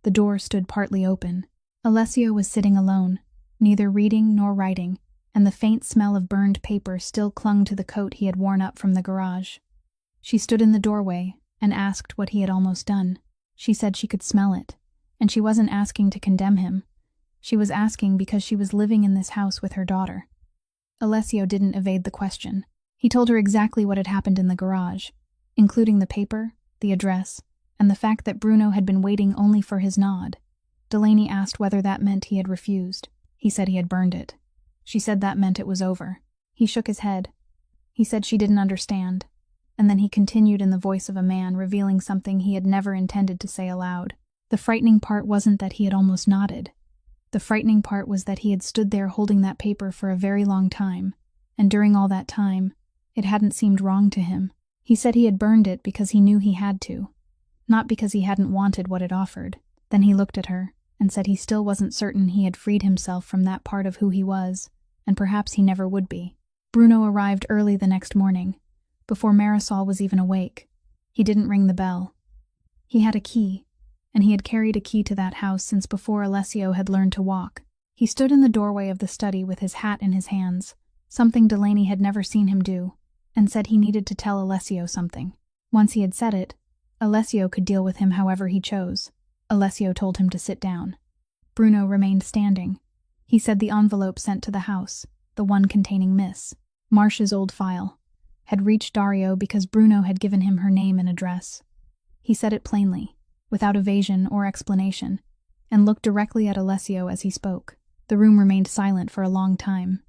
Speaker 1: The door stood partly open. Alessio was sitting alone, neither reading nor writing, and the faint smell of burned paper still clung to the coat he had worn up from the garage. She stood in the doorway and asked what he had almost done. She said she could smell it, and she wasn't asking to condemn him. She was asking because she was living in this house with her daughter. Alessio didn't evade the question. He told her exactly what had happened in the garage, including the paper, the address, and the fact that Bruno had been waiting only for his nod. Delaney asked whether that meant he had refused. He said he had burned it. She said that meant it was over. He shook his head. He said she didn't understand, and then he continued in the voice of a man revealing something he had never intended to say aloud. The frightening part wasn't that he had almost nodded. The frightening part was that he had stood there holding that paper for a very long time, and during all that time, it hadn't seemed wrong to him. He said he had burned it because he knew he had to, not because he hadn't wanted what it offered. Then he looked at her and said he still wasn't certain he had freed himself from that part of who he was, and perhaps he never would be. Bruno arrived early the next morning, before Marisol was even awake. He didn't ring the bell. He had a key, and he had carried a key to that house since before Alessio had learned to walk. He stood in the doorway of the study with his hat in his hands, something Delaney had never seen him do, and said he needed to tell Alessio something. Once he had said it, Alessio could deal with him however he chose. Alessio told him to sit down. Bruno remained standing. He said the envelope sent to the house. the one containing Miss Marsh's old file, had reached Dario because Bruno had given him her name and address. He said it plainly, without evasion or explanation, and looked directly at Alessio as he spoke. The room remained silent for a long time.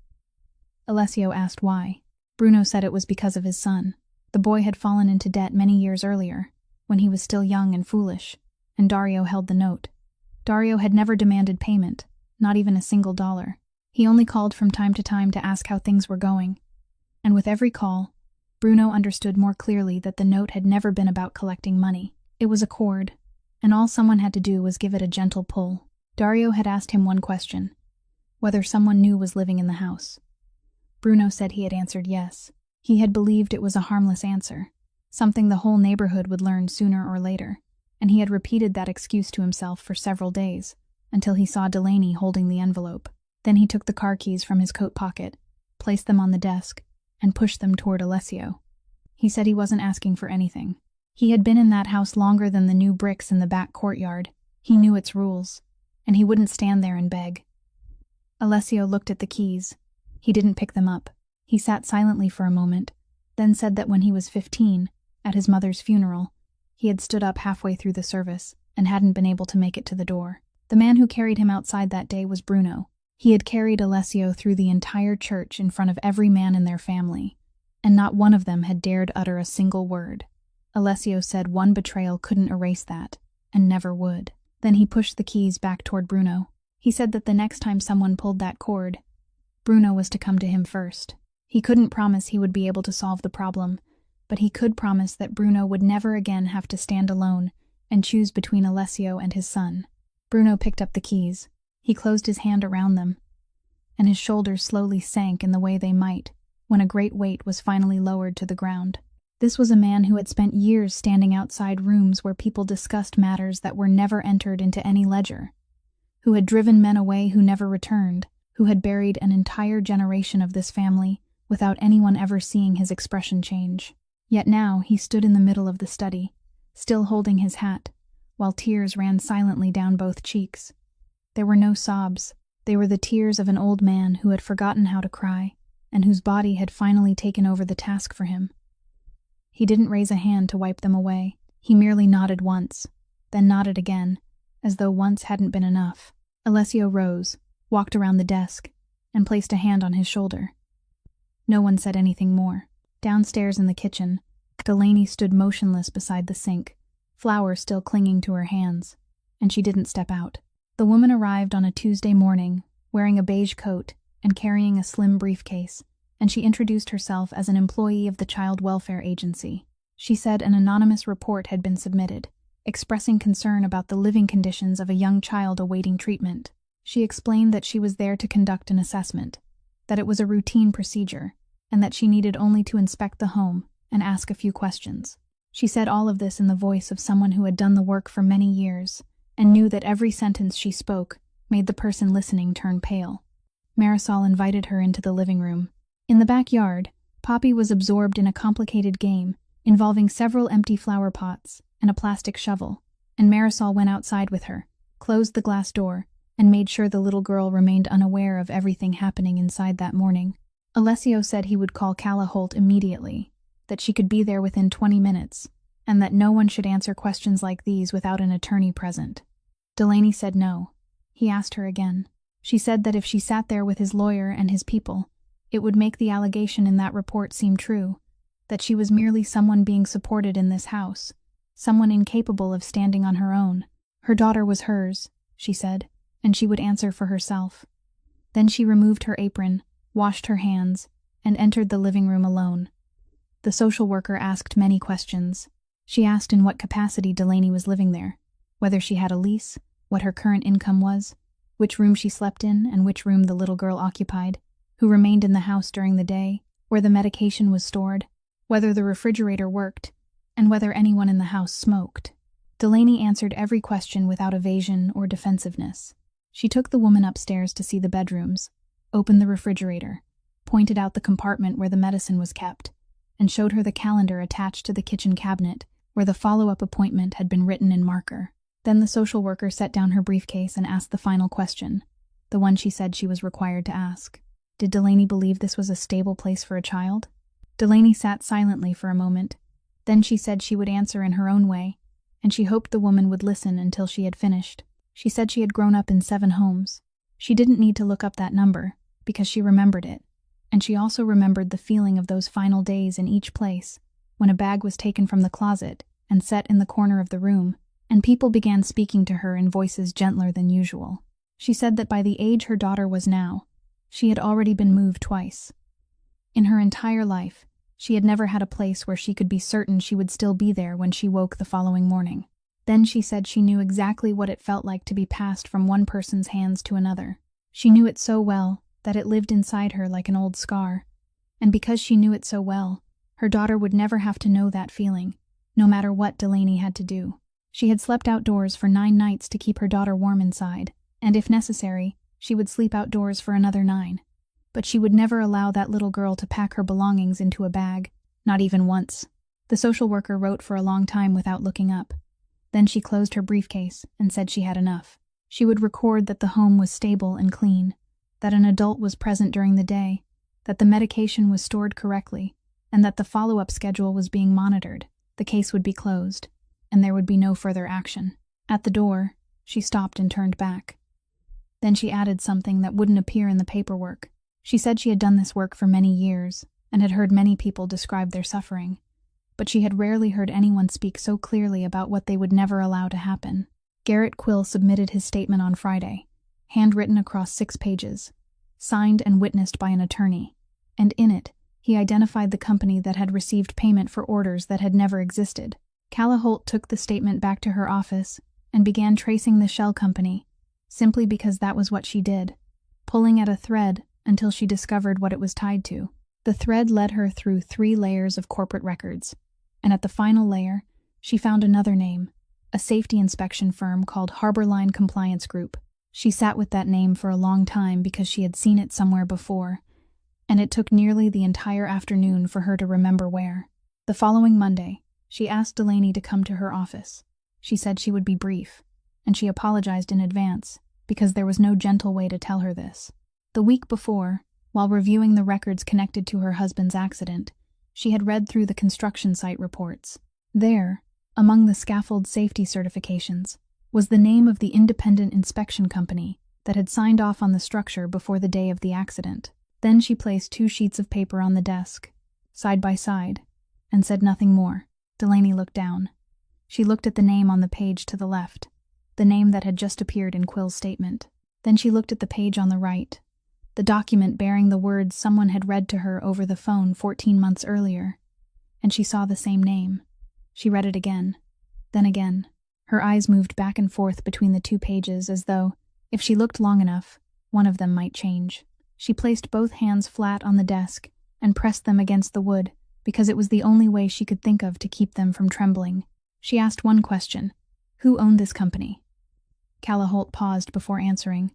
Speaker 1: Alessio asked why. Bruno said it was because of his son. The boy had fallen into debt many years earlier, when he was still young and foolish, and Dario held the note. Dario had never demanded payment, not even a single dollar. He only called from time to time to ask how things were going. And with every call, Bruno understood more clearly that the note had never been about collecting money. It was a cord, and all someone had to do was give it a gentle pull. Dario had asked him one question: whether someone new was living in the house. Bruno said he had answered yes. He had believed it was a harmless answer, something the whole neighborhood would learn sooner or later, and he had repeated that excuse to himself for several days, until he saw Delaney holding the envelope. Then he took the car keys from his coat pocket, placed them on the desk, and pushed them toward Alessio. He said he wasn't asking for anything. He had been in that house longer than the new bricks in the back courtyard. He knew its rules, and he wouldn't stand there and beg. Alessio looked at the keys. He didn't pick them up. He sat silently for a moment, then said that when he was 15, at his mother's funeral, he had stood up halfway through the service and hadn't been able to make it to the door. The man who carried him outside that day was Bruno. He had carried Alessio through the entire church in front of every man in their family, and not one of them had dared utter a single word. Alessio said one betrayal couldn't erase that, and never would. Then he pushed the keys back toward Bruno. He said that the next time someone pulled that cord, Bruno was to come to him first. He couldn't promise he would be able to solve the problem, but he could promise that Bruno would never again have to stand alone and choose between Alessio and his son. Bruno picked up the keys. He closed his hand around them, and his shoulders slowly sank in the way they might when a great weight was finally lowered to the ground. This was a man who had spent years standing outside rooms where people discussed matters that were never entered into any ledger, who had driven men away who never returned, who had buried an entire generation of this family without anyone ever seeing his expression change. Yet now he stood in the middle of the study, still holding his hat, while tears ran silently down both cheeks. There were no sobs. They were the tears of an old man who had forgotten how to cry, and whose body had finally taken over the task for him. He didn't raise a hand to wipe them away. He merely nodded once, then nodded again, as though once hadn't been enough. Alessio rose, walked around the desk, and placed a hand on his shoulder. No one said anything more. Downstairs in the kitchen, Delaney stood motionless beside the sink, flour still clinging to her hands, and she didn't step out. The woman arrived on a Tuesday morning, wearing a beige coat and carrying a slim briefcase, and she introduced herself as an employee of the Child Welfare Agency. She said an anonymous report had been submitted, expressing concern about the living conditions of a young child awaiting treatment. She explained that she was there to conduct an assessment, that it was a routine procedure, and that she needed only to inspect the home and ask a few questions. She said all of this in the voice of someone who had done the work for many years and knew that every sentence she spoke made the person listening turn pale. Marisol invited her into the living room. In the backyard, Poppy was absorbed in a complicated game involving several empty flower pots and a plastic shovel, and Marisol went outside with her, closed the glass door, and made sure the little girl remained unaware of everything happening inside that morning. Alessio said he would call Calla Holt immediately, that she could be there within 20 minutes, and that no one should answer questions like these without an attorney present. Delaney said no. He asked her again. She said that if she sat there with his lawyer and his people, it would make the allegation in that report seem true, that she was merely someone being supported in this house, someone incapable of standing on her own. Her daughter was hers, she said, and she would answer for herself. Then she removed her apron, washed her hands, and entered the living room alone. The social worker asked many questions. She asked in what capacity Delaney was living there, whether she had a lease, what her current income was, which room she slept in and which room the little girl occupied, who remained in the house during the day, where the medication was stored, whether the refrigerator worked, and whether anyone in the house smoked. Delaney answered every question without evasion or defensiveness. She took the woman upstairs to see the bedrooms, opened the refrigerator, pointed out the compartment where the medicine was kept, and showed her the calendar attached to the kitchen cabinet where the follow-up appointment had been written in marker. Then the social worker set down her briefcase and asked the final question, the one she said she was required to ask. Did Delaney believe this was a stable place for a child? Delaney sat silently for a moment. Then she said she would answer in her own way, and she hoped the woman would listen until she had finished. She said she had grown up in 7 homes. She didn't need to look up that number, because she remembered it. And she also remembered the feeling of those final days in each place, when a bag was taken from the closet and set in the corner of the room, and people began speaking to her in voices gentler than usual. She said that by the age her daughter was now, she had already been moved twice. In her entire life, she had never had a place where she could be certain she would still be there when she woke the following morning. Then she said she knew exactly what it felt like to be passed from one person's hands to another. She knew it so well that it lived inside her like an old scar. And because she knew it so well, her daughter would never have to know that feeling, no matter what Delaney had to do. She had slept outdoors for 9 nights to keep her daughter warm inside, and if necessary, she would sleep outdoors for another 9. But she would never allow that little girl to pack her belongings into a bag, not even once. The social worker wrote for a long time without looking up. Then she closed her briefcase and said she had enough. She would record that the home was stable and clean, that an adult was present during the day, that the medication was stored correctly, and that the follow-up schedule was being monitored. The case would be closed, and there would be no further action. At the door, she stopped and turned back. Then she added something that wouldn't appear in the paperwork. She said she had done this work for many years, and had heard many people describe their suffering, but she had rarely heard anyone speak so clearly about what they would never allow to happen. Garrett Quill submitted his statement on Friday, handwritten across 6 pages, signed and witnessed by an attorney, and in it, he identified the company that had received payment for orders that had never existed. Calla Holt took the statement back to her office and began tracing the shell company, simply because that was what she did, pulling at a thread until she discovered what it was tied to. The thread led her through 3 layers of corporate records, and at the final layer, she found another name, a safety inspection firm called Harborline Compliance Group. She sat with that name for a long time because she had seen it somewhere before, and it took nearly the entire afternoon for her to remember where. The following Monday, she asked Delaney to come to her office. She said she would be brief, and she apologized in advance, because there was no gentle way to tell her this. The week before, while reviewing the records connected to her husband's accident, she had read through the construction site reports. There, among the scaffold safety certifications, was the name of the independent inspection company that had signed off on the structure before the day of the accident. Then she placed 2 sheets of paper on the desk, side by side, and said nothing more. Delaney looked down. She looked at the name on the page to the left, the name that had just appeared in Quill's statement. Then she looked at the page on the right, the document bearing the words someone had read to her over the phone 14 months earlier, and she saw the same name. She read it again, then again. Her eyes moved back and forth between the 2 pages as though, if she looked long enough, one of them might change. She placed both hands flat on the desk and pressed them against the wood because it was the only way she could think of to keep them from trembling. She asked one question: who owned this company? Calla Holt paused before answering.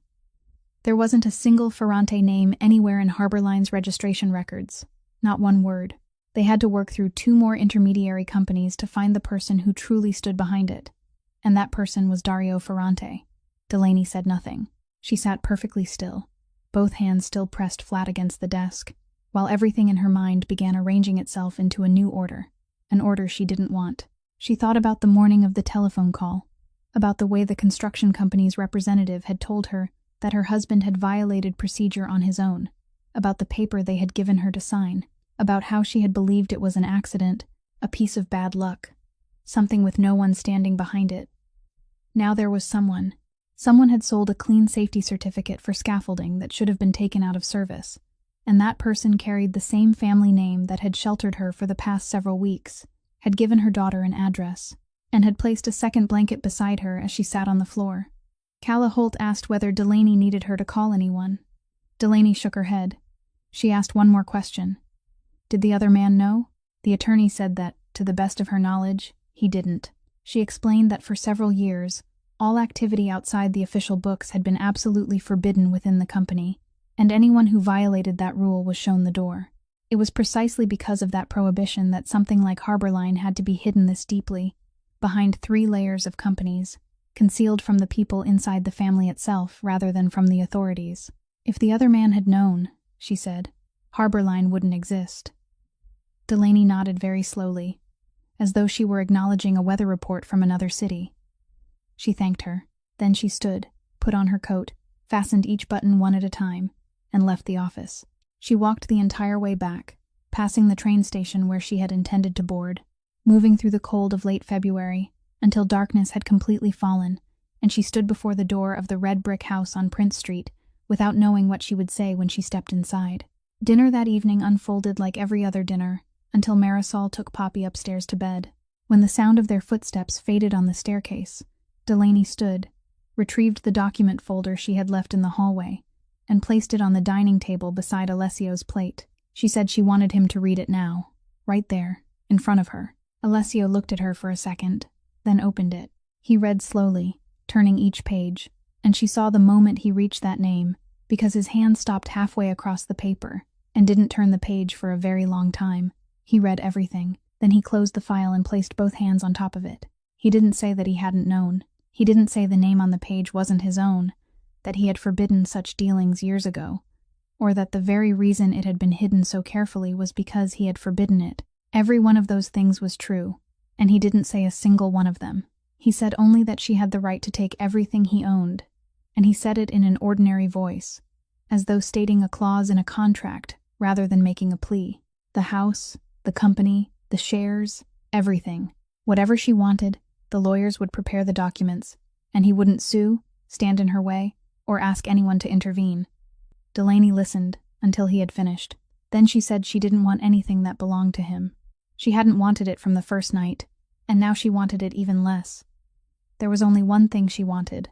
Speaker 1: There wasn't a single Ferrante name anywhere in Harborline's registration records, not one word. They had to work through 2 more intermediary companies to find the person who truly stood behind it, and that person was Dario Ferrante. Delaney said nothing. She sat perfectly still, both hands still pressed flat against the desk, while everything in her mind began arranging itself into a new order, an order she didn't want. She thought about the morning of the telephone call, about the way the construction company's representative had told her that her husband had violated procedure on his own, about the paper they had given her to sign, about how she had believed it was an accident, a piece of bad luck, something with no one standing behind it. Now there was someone. Someone had sold a clean safety certificate for scaffolding that should have been taken out of service, and that person carried the same family name that had sheltered her for the past several weeks, had given her daughter an address, and had placed a second blanket beside her as she sat on the floor. Calla Holt asked whether Delaney needed her to call anyone. Delaney shook her head. She asked one more question. Did the other man know? The attorney said that, to the best of her knowledge, he didn't. She explained that for several years, all activity outside the official books had been absolutely forbidden within the company, and anyone who violated that rule was shown the door. It was precisely because of that prohibition that something like Harborline had to be hidden this deeply, behind 3 layers of companies, concealed from the people inside the family itself rather than from the authorities. If the other man had known, she said. Harbor Line wouldn't exist. Delaney nodded very slowly, as though she were acknowledging a weather report from another city. She thanked her. Then she stood, put on her coat, fastened each button one at a time, and left the office. She walked the entire way back, passing the train station where she had intended to board, moving through the cold of late February, until darkness had completely fallen, and she stood before the door of the red brick house on Prince Street, without knowing what she would say when she stepped inside. Dinner that evening unfolded like every other dinner, until Marisol took Poppy upstairs to bed. When the sound of their footsteps faded on the staircase, Delaney stood, retrieved the document folder she had left in the hallway, and placed it on the dining table beside Alessio's plate. She said she wanted him to read it now, right there, in front of her. Alessio looked at her for a second, then opened it. He read slowly, turning each page, and she saw the moment he reached that name, because his hand stopped halfway across the paper, and didn't turn the page for a very long time. He read everything. Then he closed the file and placed both hands on top of it. He didn't say that he hadn't known. He didn't say the name on the page wasn't his own, that he had forbidden such dealings years ago, or that the very reason it had been hidden so carefully was because he had forbidden it. Every one of those things was true, and he didn't say a single one of them. He said only that she had the right to take everything he owned, and he said it in an ordinary voice, as though stating a clause in a contract rather than making a plea. The house, the company, the shares, everything. Whatever she wanted, the lawyers would prepare the documents, and he wouldn't sue, stand in her way, or ask anyone to intervene. Delaney listened until he had finished. Then she said she didn't want anything that belonged to him. She hadn't wanted it from the first night, and now she wanted it even less. There was only one thing she wanted.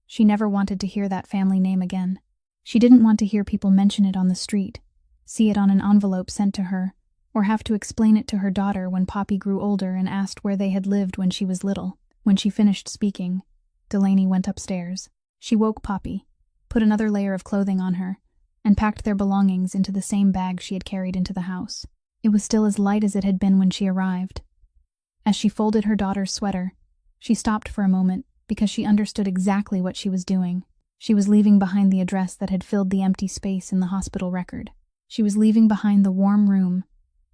Speaker 1: She never wanted to hear that family name again. She didn't want to hear people mention it on the street, see it on an envelope sent to her, or have to explain it to her daughter when Poppy grew older and asked where they had lived when she was little. When she finished speaking, Delaney went upstairs. She woke Poppy, put another layer of clothing on her, and packed their belongings into the same bag she had carried into the house. It was still as light as it had been when she arrived. As she folded her daughter's sweater, she stopped for a moment because she understood exactly what she was doing. She was leaving behind the address that had filled the empty space in the hospital record. She was leaving behind the warm room,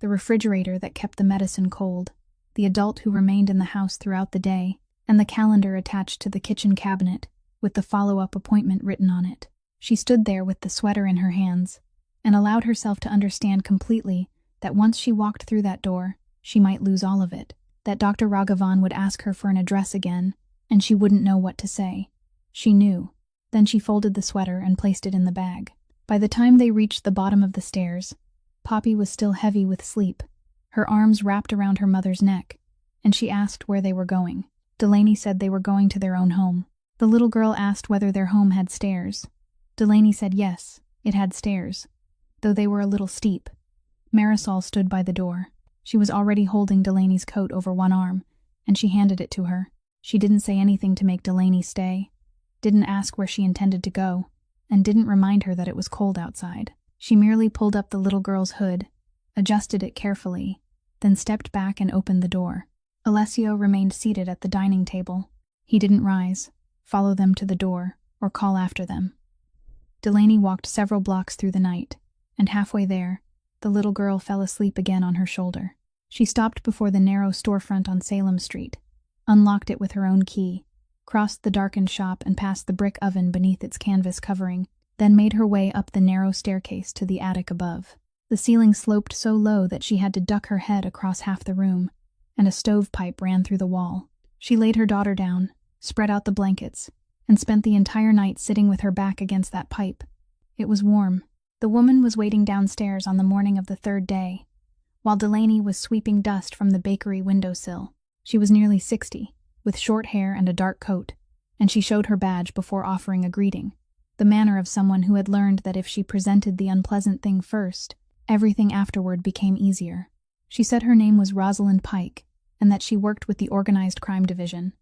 Speaker 1: the refrigerator that kept the medicine cold, the adult who remained in the house throughout the day, and the calendar attached to the kitchen cabinet with the follow-up appointment written on it. She stood there with the sweater in her hands and allowed herself to understand completely that once she walked through that door, she might lose all of it, that Dr. Raghavan would ask her for an address again, and she wouldn't know what to say. She knew. Then she folded the sweater and placed it in the bag. By the time they reached the bottom of the stairs, Poppy was still heavy with sleep, her arms wrapped around her mother's neck, and she asked where they were going. Delaney said they were going to their own home. The little girl asked whether their home had stairs. Delaney said yes, it had stairs, though they were a little steep. Marisol stood by the door. She was already holding Delaney's coat over one arm, and she handed it to her. She didn't say anything to make Delaney stay, didn't ask where she intended to go, and didn't remind her that it was cold outside. She merely pulled up the little girl's hood, adjusted it carefully, then stepped back and opened the door. Alessio remained seated at the dining table. He didn't rise, follow them to the door, or call after them. Delaney walked several blocks through the night, and halfway there, the little girl fell asleep again on her shoulder. She stopped before the narrow storefront on Salem Street, unlocked it with her own key, crossed the darkened shop and past the brick oven beneath its canvas covering, then made her way up the narrow staircase to the attic above. The ceiling sloped so low that she had to duck her head across half the room, and a stovepipe ran through the wall. She laid her daughter down, spread out the blankets, and spent the entire night sitting with her back against that pipe. It was warm. The woman was waiting downstairs on the morning of the third day, while Delaney was sweeping dust from the bakery windowsill. She was nearly 60, with short hair and a dark coat, and she showed her badge before offering a greeting, the manner of someone who had learned that if she presented the unpleasant thing first, everything afterward became easier. She said her name was Rosalind Pike, and that she worked with the Organized Crime Division.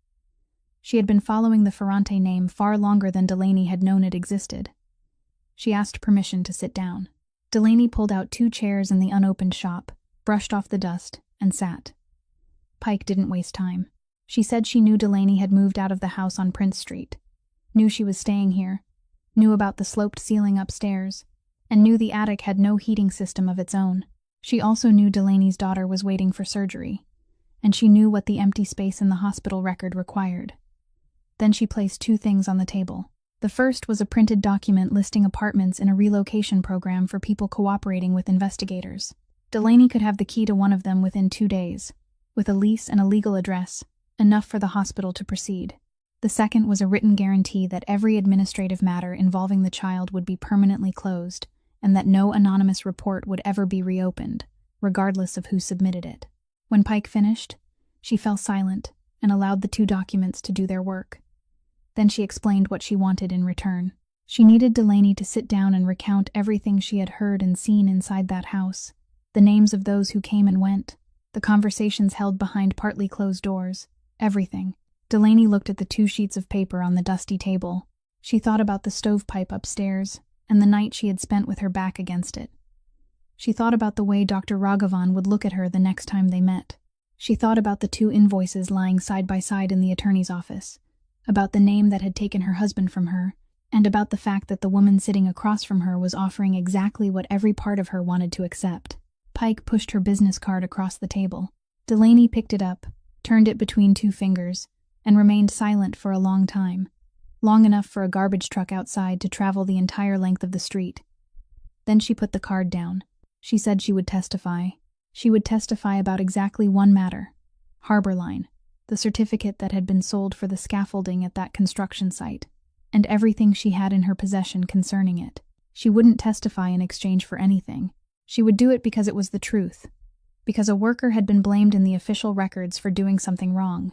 Speaker 1: She had been following the Ferrante name far longer than Delaney had known it existed. She asked permission to sit down. Delaney pulled out 2 chairs in the unopened shop, brushed off the dust, and sat. Pike didn't waste time. She said she knew Delaney had moved out of the house on Prince Street, knew she was staying here, knew about the sloped ceiling upstairs, and knew the attic had no heating system of its own. She also knew Delaney's daughter was waiting for surgery, and she knew what the empty space in the hospital record required. Then she placed two things on the table. The first was a printed document listing apartments in a relocation program for people cooperating with investigators. Delaney could have the key to one of them within 2 days, with a lease and a legal address, enough for the hospital to proceed. The second was a written guarantee that every administrative matter involving the child would be permanently closed, and that no anonymous report would ever be reopened, regardless of who submitted it. When Pike finished, she fell silent and allowed the two documents to do their work. Then she explained what she wanted in return. She needed Delaney to sit down and recount everything she had heard and seen inside that house, the names of those who came and went, the conversations held behind partly closed doors, everything. Delaney looked at the 2 sheets of paper on the dusty table. She thought about the stovepipe upstairs and the night she had spent with her back against it. She thought about the way Dr. Raghavan would look at her the next time they met. She thought about the 2 invoices lying side by side in the attorney's office, about the name that had taken her husband from her, and about the fact that the woman sitting across from her was offering exactly what every part of her wanted to accept. Pike pushed her business card across the table. Delaney picked it up, turned it between 2 fingers, and remained silent for a long time, long enough for a garbage truck outside to travel the entire length of the street. Then she put the card down. She said she would testify. She would testify about exactly one matter: Harbor Line, the certificate that had been sold for the scaffolding at that construction site, and everything she had in her possession concerning it. She wouldn't testify in exchange for anything. She would do it because it was the truth, because a worker had been blamed in the official records for doing something wrong,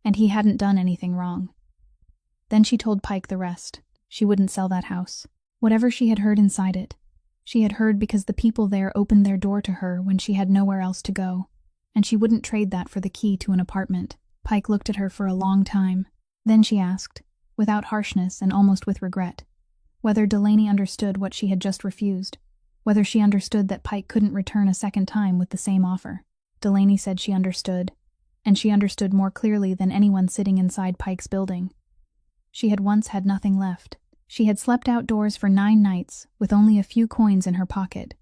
Speaker 1: and he hadn't done anything wrong. Then she told Pike the rest. She wouldn't sell that house. Whatever she had heard inside it, she had heard because the people there opened their door to her when she had nowhere else to go, and she wouldn't trade that for the key to an apartment. Pike looked at her for a long time. Then she asked, without harshness and almost with regret, whether Delaney understood what she had just refused, whether she understood that Pike couldn't return a second time with the same offer. Delaney said she understood, and she understood more clearly than anyone sitting inside Pike's building. She had once had nothing left. She had slept outdoors for 9 nights with only a few coins in her pocket,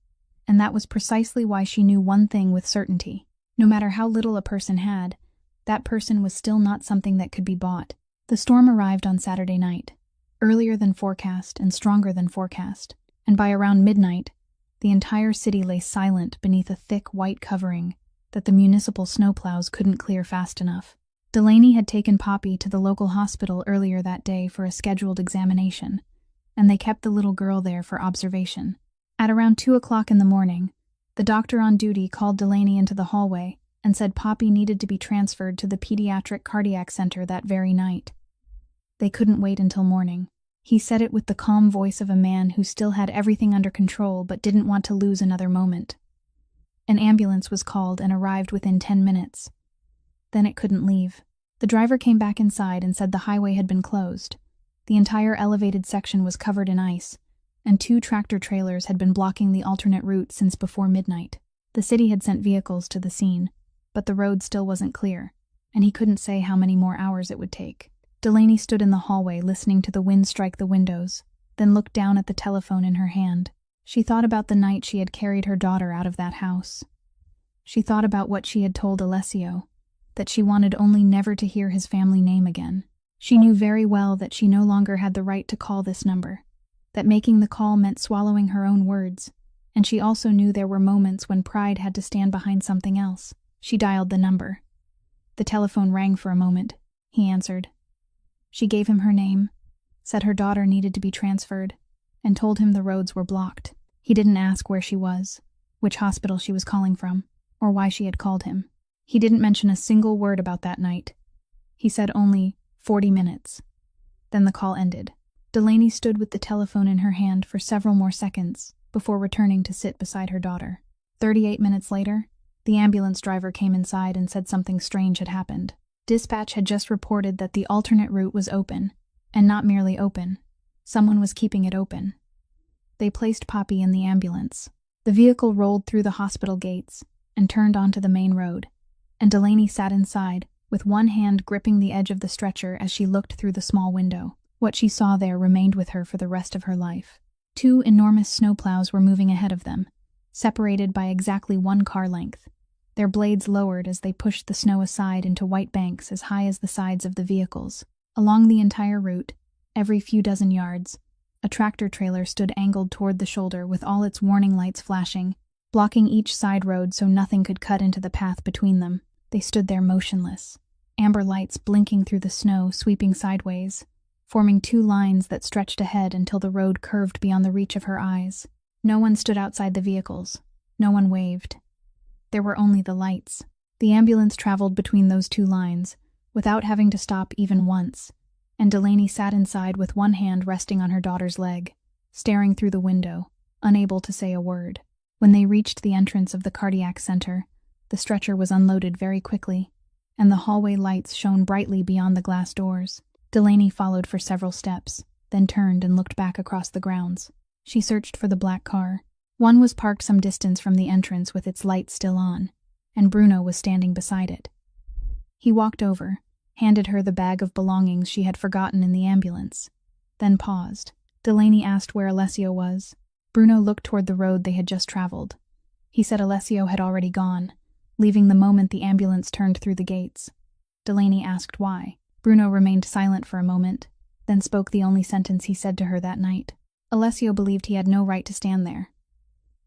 Speaker 1: and that was precisely why she knew one thing with certainty. No matter how little a person had, that person was still not something that could be bought. The storm arrived on Saturday night, earlier than forecast and stronger than forecast, and by around midnight, the entire city lay silent beneath a thick white covering that the municipal snowplows couldn't clear fast enough. Delaney had taken Poppy to the local hospital earlier that day for a scheduled examination, and they kept the little girl there for observation. At around 2 o'clock in the morning, the doctor on duty called Delaney into the hallway and said Poppy needed to be transferred to the pediatric cardiac center that very night. They couldn't wait until morning. He said it with the calm voice of a man who still had everything under control but didn't want to lose another moment. An ambulance was called and arrived within 10 minutes. Then it couldn't leave. The driver came back inside and said the highway had been closed. The entire elevated section was covered in ice, and 2 tractor trailers had been blocking the alternate route since before midnight. The city had sent vehicles to the scene, but the road still wasn't clear, and he couldn't say how many more hours it would take. Delaney stood in the hallway listening to the wind strike the windows, then looked down at the telephone in her hand. She thought about the night she had carried her daughter out of that house. She thought about what she had told Alessio, that she wanted only never to hear his family name again. She knew very well that she no longer had the right to call this number, that making the call meant swallowing her own words, and she also knew there were moments when pride had to stand behind something else. She dialed the number. The telephone rang for a moment. He answered. She gave him her name, said her daughter needed to be transferred, and told him the roads were blocked. He didn't ask where she was, which hospital she was calling from, or why she had called him. He didn't mention a single word about that night. He said only 40 minutes. Then the call ended. Delaney stood with the telephone in her hand for several more seconds before returning to sit beside her daughter. 38 minutes later, the ambulance driver came inside and said something strange had happened. Dispatch had just reported that the alternate route was open, and not merely open. Someone was keeping it open. They placed Poppy in the ambulance. The vehicle rolled through the hospital gates and turned onto the main road, and Delaney sat inside, with one hand gripping the edge of the stretcher as she looked through the small window. What she saw there remained with her for the rest of her life. Two enormous snowplows were moving ahead of them, separated by exactly 1 car length. Their blades lowered as they pushed the snow aside into white banks as high as the sides of the vehicles. Along the entire route, every few dozen yards, a tractor-trailer stood angled toward the shoulder with all its warning lights flashing, blocking each side road so nothing could cut into the path between them. They stood there motionless, amber lights blinking through the snow, sweeping sideways, forming 2 lines that stretched ahead until the road curved beyond the reach of her eyes. No one stood outside the vehicles. No one waved. There were only the lights. The ambulance traveled between those 2 lines, without having to stop even once, and Delaney sat inside with one hand resting on her daughter's leg, staring through the window, unable to say a word. When they reached the entrance of the cardiac center, the stretcher was unloaded very quickly, and the hallway lights shone brightly beyond the glass doors. Delaney followed for several steps, then turned and looked back across the grounds. She searched for the black car. One was parked some distance from the entrance with its lights still on, and Bruno was standing beside it. He walked over, handed her the bag of belongings she had forgotten in the ambulance, then paused. Delaney asked where Alessio was. Bruno looked toward the road they had just traveled. He said Alessio had already gone, leaving the moment the ambulance turned through the gates. Delaney asked why. Bruno remained silent for a moment, then spoke the only sentence he said to her that night. Alessio believed he had no right to stand there.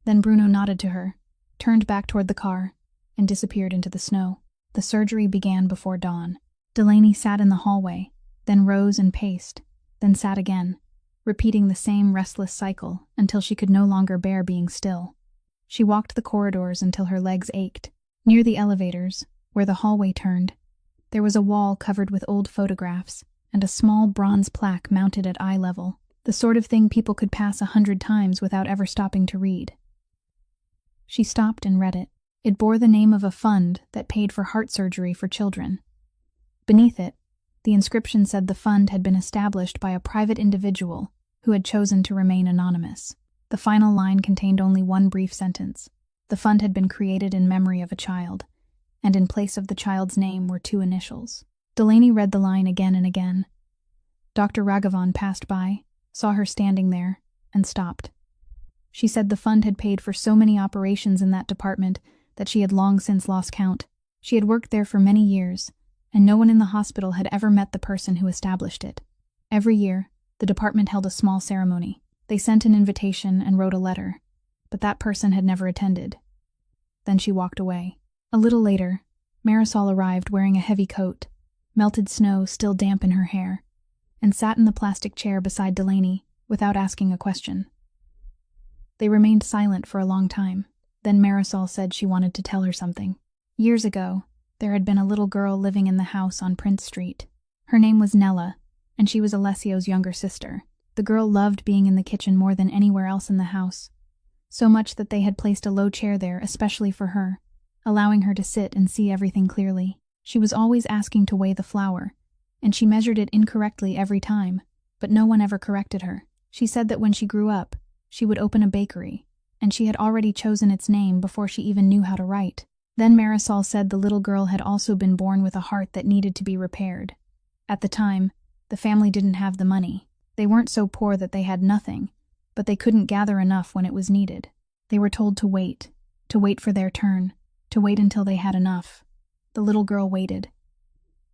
Speaker 1: Then Bruno nodded to her, turned back toward the car, and disappeared into the snow. The surgery began before dawn. Delaney sat in the hallway, then rose and paced, then sat again, repeating the same restless cycle until she could no longer bear being still. She walked the corridors until her legs ached. Near the elevators, where the hallway turned, there was a wall covered with old photographs and a small bronze plaque mounted at eye level, the sort of thing people could pass 100 times without ever stopping to read. She stopped and read it. It bore the name of a fund that paid for heart surgery for children. Beneath it, the inscription said the fund had been established by a private individual who had chosen to remain anonymous. The final line contained only one brief sentence. The fund had been created in memory of a child, and in place of the child's name were 2 initials. Delaney read the line again and again. Dr. Raghavan passed by, saw her standing there, and stopped. She said the fund had paid for so many operations in that department that she had long since lost count. She had worked there for many years, and no one in the hospital had ever met the person who established it. Every year, the department held a small ceremony. They sent an invitation and wrote a letter, but that person had never attended. Then she walked away. A little later, Marisol arrived wearing a heavy coat, melted snow still damp in her hair, and sat in the plastic chair beside Delaney without asking a question. They remained silent for a long time. Then Marisol said she wanted to tell her something. Years ago, there had been a little girl living in the house on Prince Street. Her name was Nella, and she was Alessio's younger sister. The girl loved being in the kitchen more than anywhere else in the house, so much that they had placed a low chair there especially for her, allowing her to sit and see everything clearly. She was always asking to weigh the flour, and she measured it incorrectly every time, but no one ever corrected her. She said that when she grew up, she would open a bakery, and she had already chosen its name before she even knew how to write. Then Marisol said the little girl had also been born with a heart that needed to be repaired. At the time, the family didn't have the money. They weren't so poor that they had nothing, but they couldn't gather enough when it was needed. They were told to wait for their turn, to wait until they had enough. The little girl waited.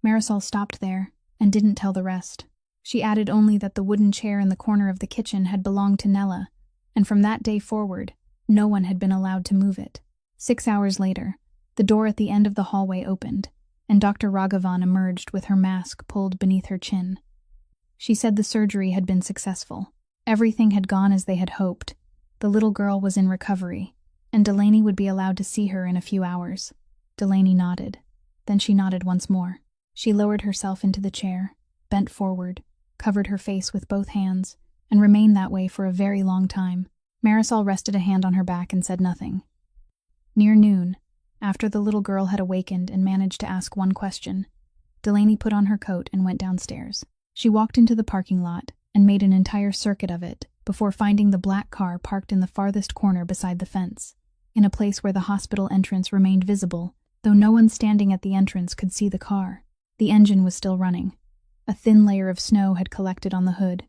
Speaker 1: Marisol stopped there and didn't tell the rest. She added only that the wooden chair in the corner of the kitchen had belonged to Nella, and from that day forward, no one had been allowed to move it. 6 hours later, the door at the end of the hallway opened, and Dr. Raghavan emerged with her mask pulled beneath her chin. She said the surgery had been successful. Everything had gone as they had hoped. The little girl was in recovery, and Delaney would be allowed to see her in a few hours. Delaney nodded. Then she nodded once more. She lowered herself into the chair, bent forward, covered her face with both hands, and remained that way for a very long time. Marisol rested a hand on her back and said nothing. Near noon, after the little girl had awakened and managed to ask one question, Delaney put on her coat and went downstairs. She walked into the parking lot and made an entire circuit of it before finding the black car parked in the farthest corner beside the fence, in a place where the hospital entrance remained visible, though no one standing at the entrance could see the car. The engine was still running. A thin layer of snow had collected on the hood.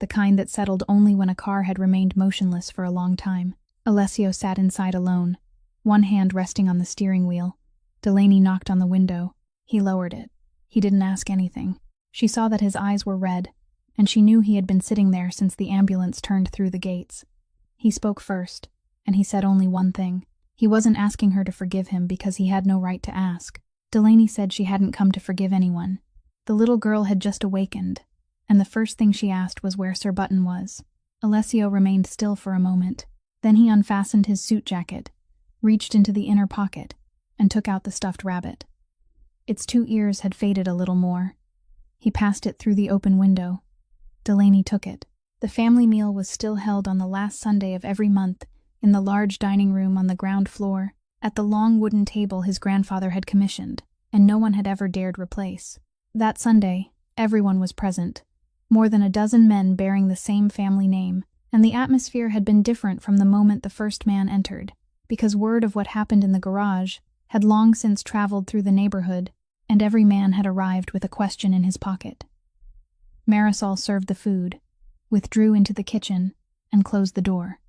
Speaker 1: the kind that settled only when a car had remained motionless for a long time. Alessio sat inside alone, one hand resting on the steering wheel. Delaney knocked on the window. He lowered it. He didn't ask anything. She saw that his eyes were red, and she knew he had been sitting there since the ambulance turned through the gates. He spoke first, and he said only one thing. He wasn't asking her to forgive him because he had no right to ask. Delaney said she hadn't come to forgive anyone. The little girl had just awakened, and the first thing she asked was where Sir Button was. Alessio remained still for a moment. Then he unfastened his suit jacket, reached into the inner pocket, and took out the stuffed rabbit. Its 2 ears had faded a little more. He passed it through the open window. Delaney took it. The family meal was still held on the last Sunday of every month in the large dining room on the ground floor, at the long wooden table his grandfather had commissioned, and no one had ever dared replace. That Sunday, everyone was present, more than a dozen men bearing the same family name, and the atmosphere had been different from the moment the first man entered, because word of what happened in the garage had long since traveled through the neighborhood, and every man had arrived with a question in his pocket. Marisol served the food, withdrew into the kitchen, and closed the door.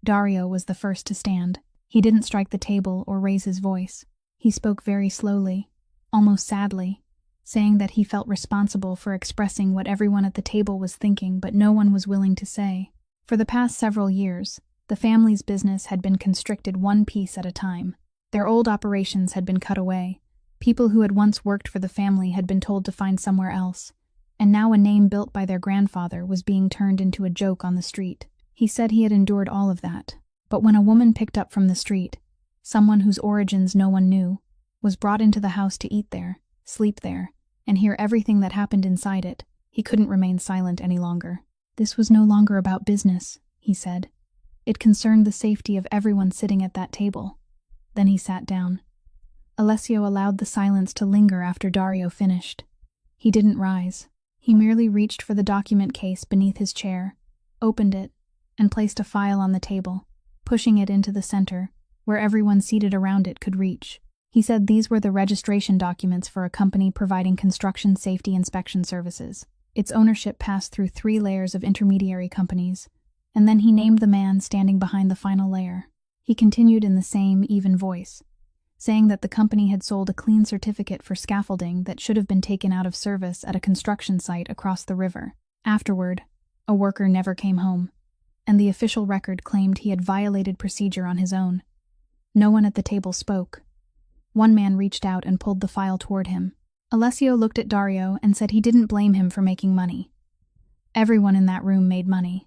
Speaker 1: Dario was the first to stand. He didn't strike the table or raise his voice. He spoke very slowly, almost sadly, saying that he felt responsible for expressing what everyone at the table was thinking but no one was willing to say. For the past several years, the family's business had been constricted one piece at a time. Their old operations had been cut away. People who had once worked for the family had been told to find somewhere else, and now a name built by their grandfather was being turned into a joke on the street. He said he had endured all of that, but when a woman picked up from the street, someone whose origins no one knew, was brought into the house to eat there, sleep there, and hear everything that happened inside it, he couldn't remain silent any longer. This was no longer about business, he said. It concerned the safety of everyone sitting at that table. Then he sat down. Alessio allowed the silence to linger after Dario finished. He didn't rise. He merely reached for the document case beneath his chair, opened it, and placed a file on the table, pushing it into the center, where everyone seated around it could reach. He said these were the registration documents for a company providing construction safety inspection services. Its ownership passed through 3 layers of intermediary companies, and then he named the man standing behind the final layer. He continued in the same, even voice, saying that the company had sold a clean certificate for scaffolding that should have been taken out of service at a construction site across the river. Afterward, a worker never came home, and the official record claimed he had violated procedure on his own. No one at the table spoke. One man reached out and pulled the file toward him. Alessio looked at Dario and said he didn't blame him for making money. Everyone in that room made money.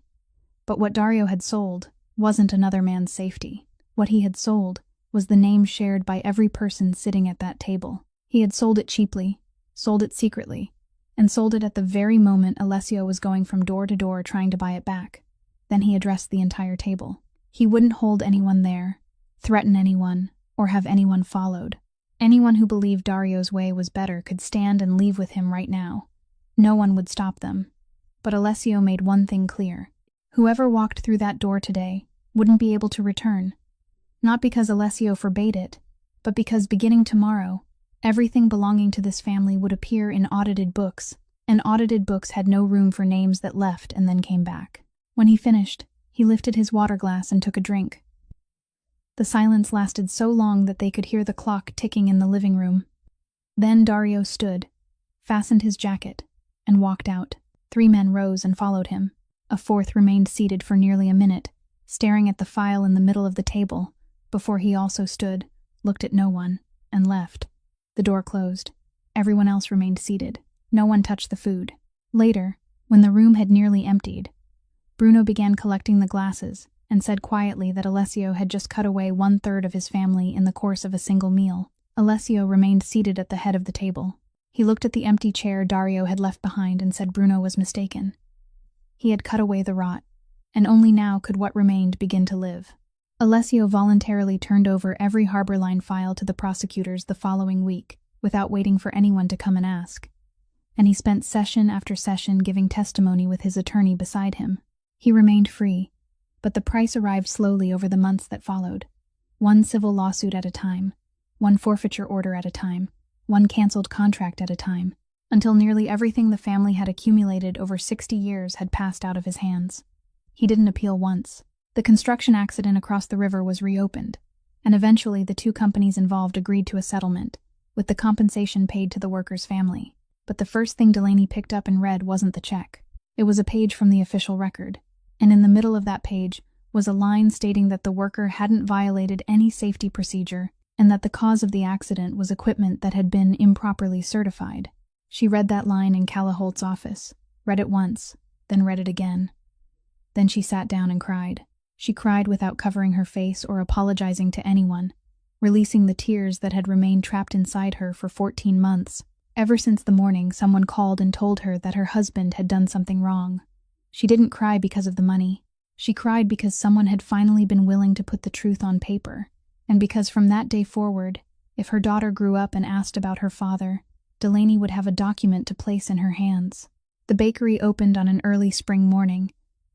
Speaker 1: But what Dario had sold wasn't another man's safety. What he had sold was the name shared by every person sitting at that table. He had sold it cheaply, sold it secretly, and sold it at the very moment Alessio was going from door to door trying to buy it back. Then he addressed the entire table. He wouldn't hold anyone there, threaten anyone, or have anyone followed. Anyone who believed Dario's way was better could stand and leave with him right now. No one would stop them. But Alessio made one thing clear. Whoever walked through that door today wouldn't be able to return. Not because Alessio forbade it, but because beginning tomorrow, everything belonging to this family would appear in audited books, and audited books had no room for names that left and then came back. When he finished, he lifted his water glass and took a drink. The silence lasted so long that they could hear the clock ticking in the living room. Then Dario stood, fastened his jacket, and walked out. 3 men rose and followed him. A 4th remained seated for nearly a minute, staring at the file in the middle of the table, before he also stood, looked at no one, and left. The door closed. Everyone else remained seated. No one touched the food. Later, when the room had nearly emptied, Bruno began collecting the glasses and said quietly that Alessio had just cut away 1/3 of his family in the course of a single meal. Alessio remained seated at the head of the table. He looked at the empty chair Dario had left behind and said Bruno was mistaken. He had cut away the rot, and only now could what remained begin to live. Alessio voluntarily turned over every Harbor Line file to the prosecutors the following week, without waiting for anyone to come and ask. And he spent session after session giving testimony with his attorney beside him. He remained free, but the price arrived slowly over the months that followed. 1 civil lawsuit at a time, 1 forfeiture order at a time, 1 canceled contract at a time. until nearly everything the family had accumulated over 60 years had passed out of his hands. He didn't appeal once. The construction accident across the river was reopened, and eventually the two companies involved agreed to a settlement, with the compensation paid to the worker's family. But the first thing Delaney picked up and read wasn't the check. It was a page from the official record, and in the middle of that page was a line stating that the worker hadn't violated any safety procedure and that the cause of the accident was equipment that had been improperly certified. She read that line in Calla Holt's office, read it once, then read it again. Then she sat down and cried. She cried without covering her face or apologizing to anyone, releasing the tears that had remained trapped inside her for 14 months. Ever since the morning someone called and told her that her husband had done something wrong. She didn't cry because of the money. She cried because someone had finally been willing to put the truth on paper, and because from that day forward, if her daughter grew up and asked about her father, Delaney would have a document to place in her hands. The bakery opened on an early spring morning,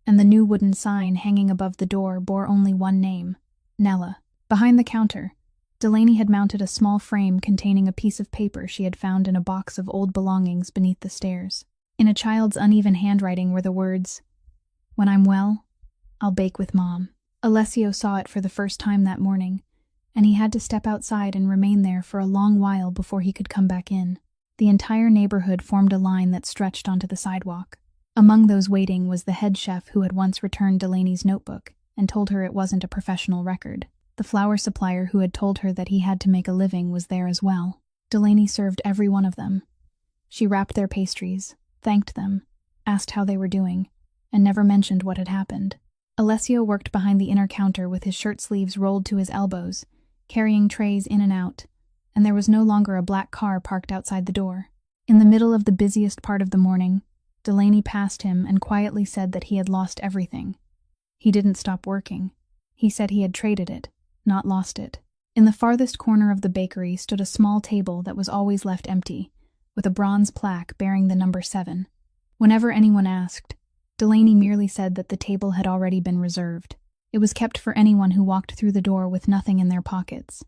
Speaker 1: and the new wooden sign hanging above the door bore only one name, Nella. Behind the counter, Delaney had mounted a small frame containing a piece of paper she had found in a box of old belongings beneath the stairs. In a child's uneven handwriting were the words, "When I'm well, I'll bake with Mom." Alessio saw it for the first time that morning, and he had to step outside and remain there for a long while before he could come back in. The entire neighborhood formed a line that stretched onto the sidewalk. Among those waiting was the head chef who had once returned Delaney's notebook and told her it wasn't a professional record. The flour supplier who had told her that he had to make a living was there as well. Delaney served every one of them. She wrapped their pastries, thanked them, asked how they were doing, and never mentioned what had happened. Alessio worked behind the inner counter with his shirt sleeves rolled to his elbows, carrying trays in and out, and there was no longer a black car parked outside the door. In the middle of the busiest part of the morning, Delaney passed him and quietly said that he had lost everything. He didn't stop working. He said he had traded it, not lost it. In the farthest corner of the bakery stood a small table that was always left empty, with a bronze plaque bearing the number 7. Whenever anyone asked, Delaney merely said that the table had already been reserved. It was kept for anyone who walked through the door with nothing in their pockets,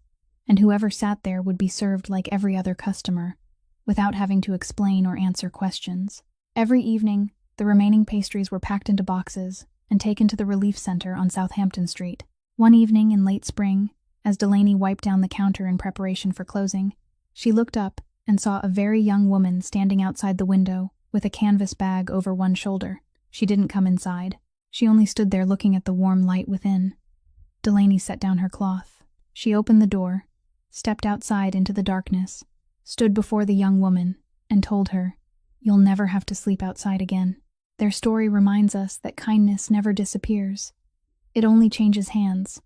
Speaker 1: and whoever sat there would be served like every other customer, without having to explain or answer questions. Every evening, the remaining pastries were packed into boxes and taken to the relief center on Southampton Street. One evening in late spring, as Delaney wiped down the counter in preparation for closing, she looked up and saw a very young woman standing outside the window with a canvas bag over one shoulder. She didn't come inside. She only stood there looking at the warm light within. Delaney set down her cloth. She opened the door, stepped outside into the darkness, stood before the young woman, and told her, "You'll never have to sleep outside again." Their story reminds us that kindness never disappears. It only changes hands,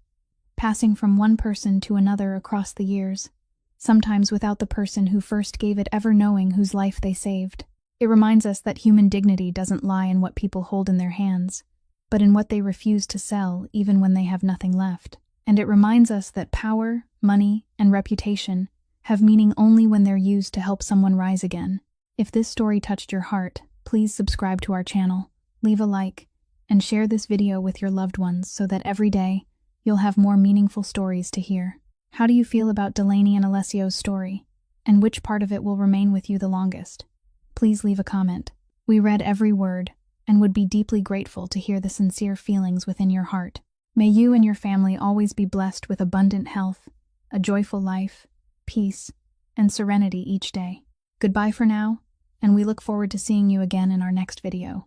Speaker 1: passing from one person to another across the years, sometimes without the person who first gave it ever knowing whose life they saved. It reminds us that human dignity doesn't lie in what people hold in their hands, but in what they refuse to sell even when they have nothing left. And it reminds us that power, money, and reputation have meaning only when they're used to help someone rise again. If this story touched your heart, please subscribe to our channel, leave a like, and share this video with your loved ones so that every day you'll have more meaningful stories to hear. How do you feel about Delaney and Alessio's story, and which part of it will remain with you the longest? Please leave a comment. We read every word and would be deeply grateful to hear the sincere feelings within your heart. May you and your family always be blessed with abundant health, a joyful life, peace, and serenity each day. Goodbye for now, and we look forward to seeing you again in our next video.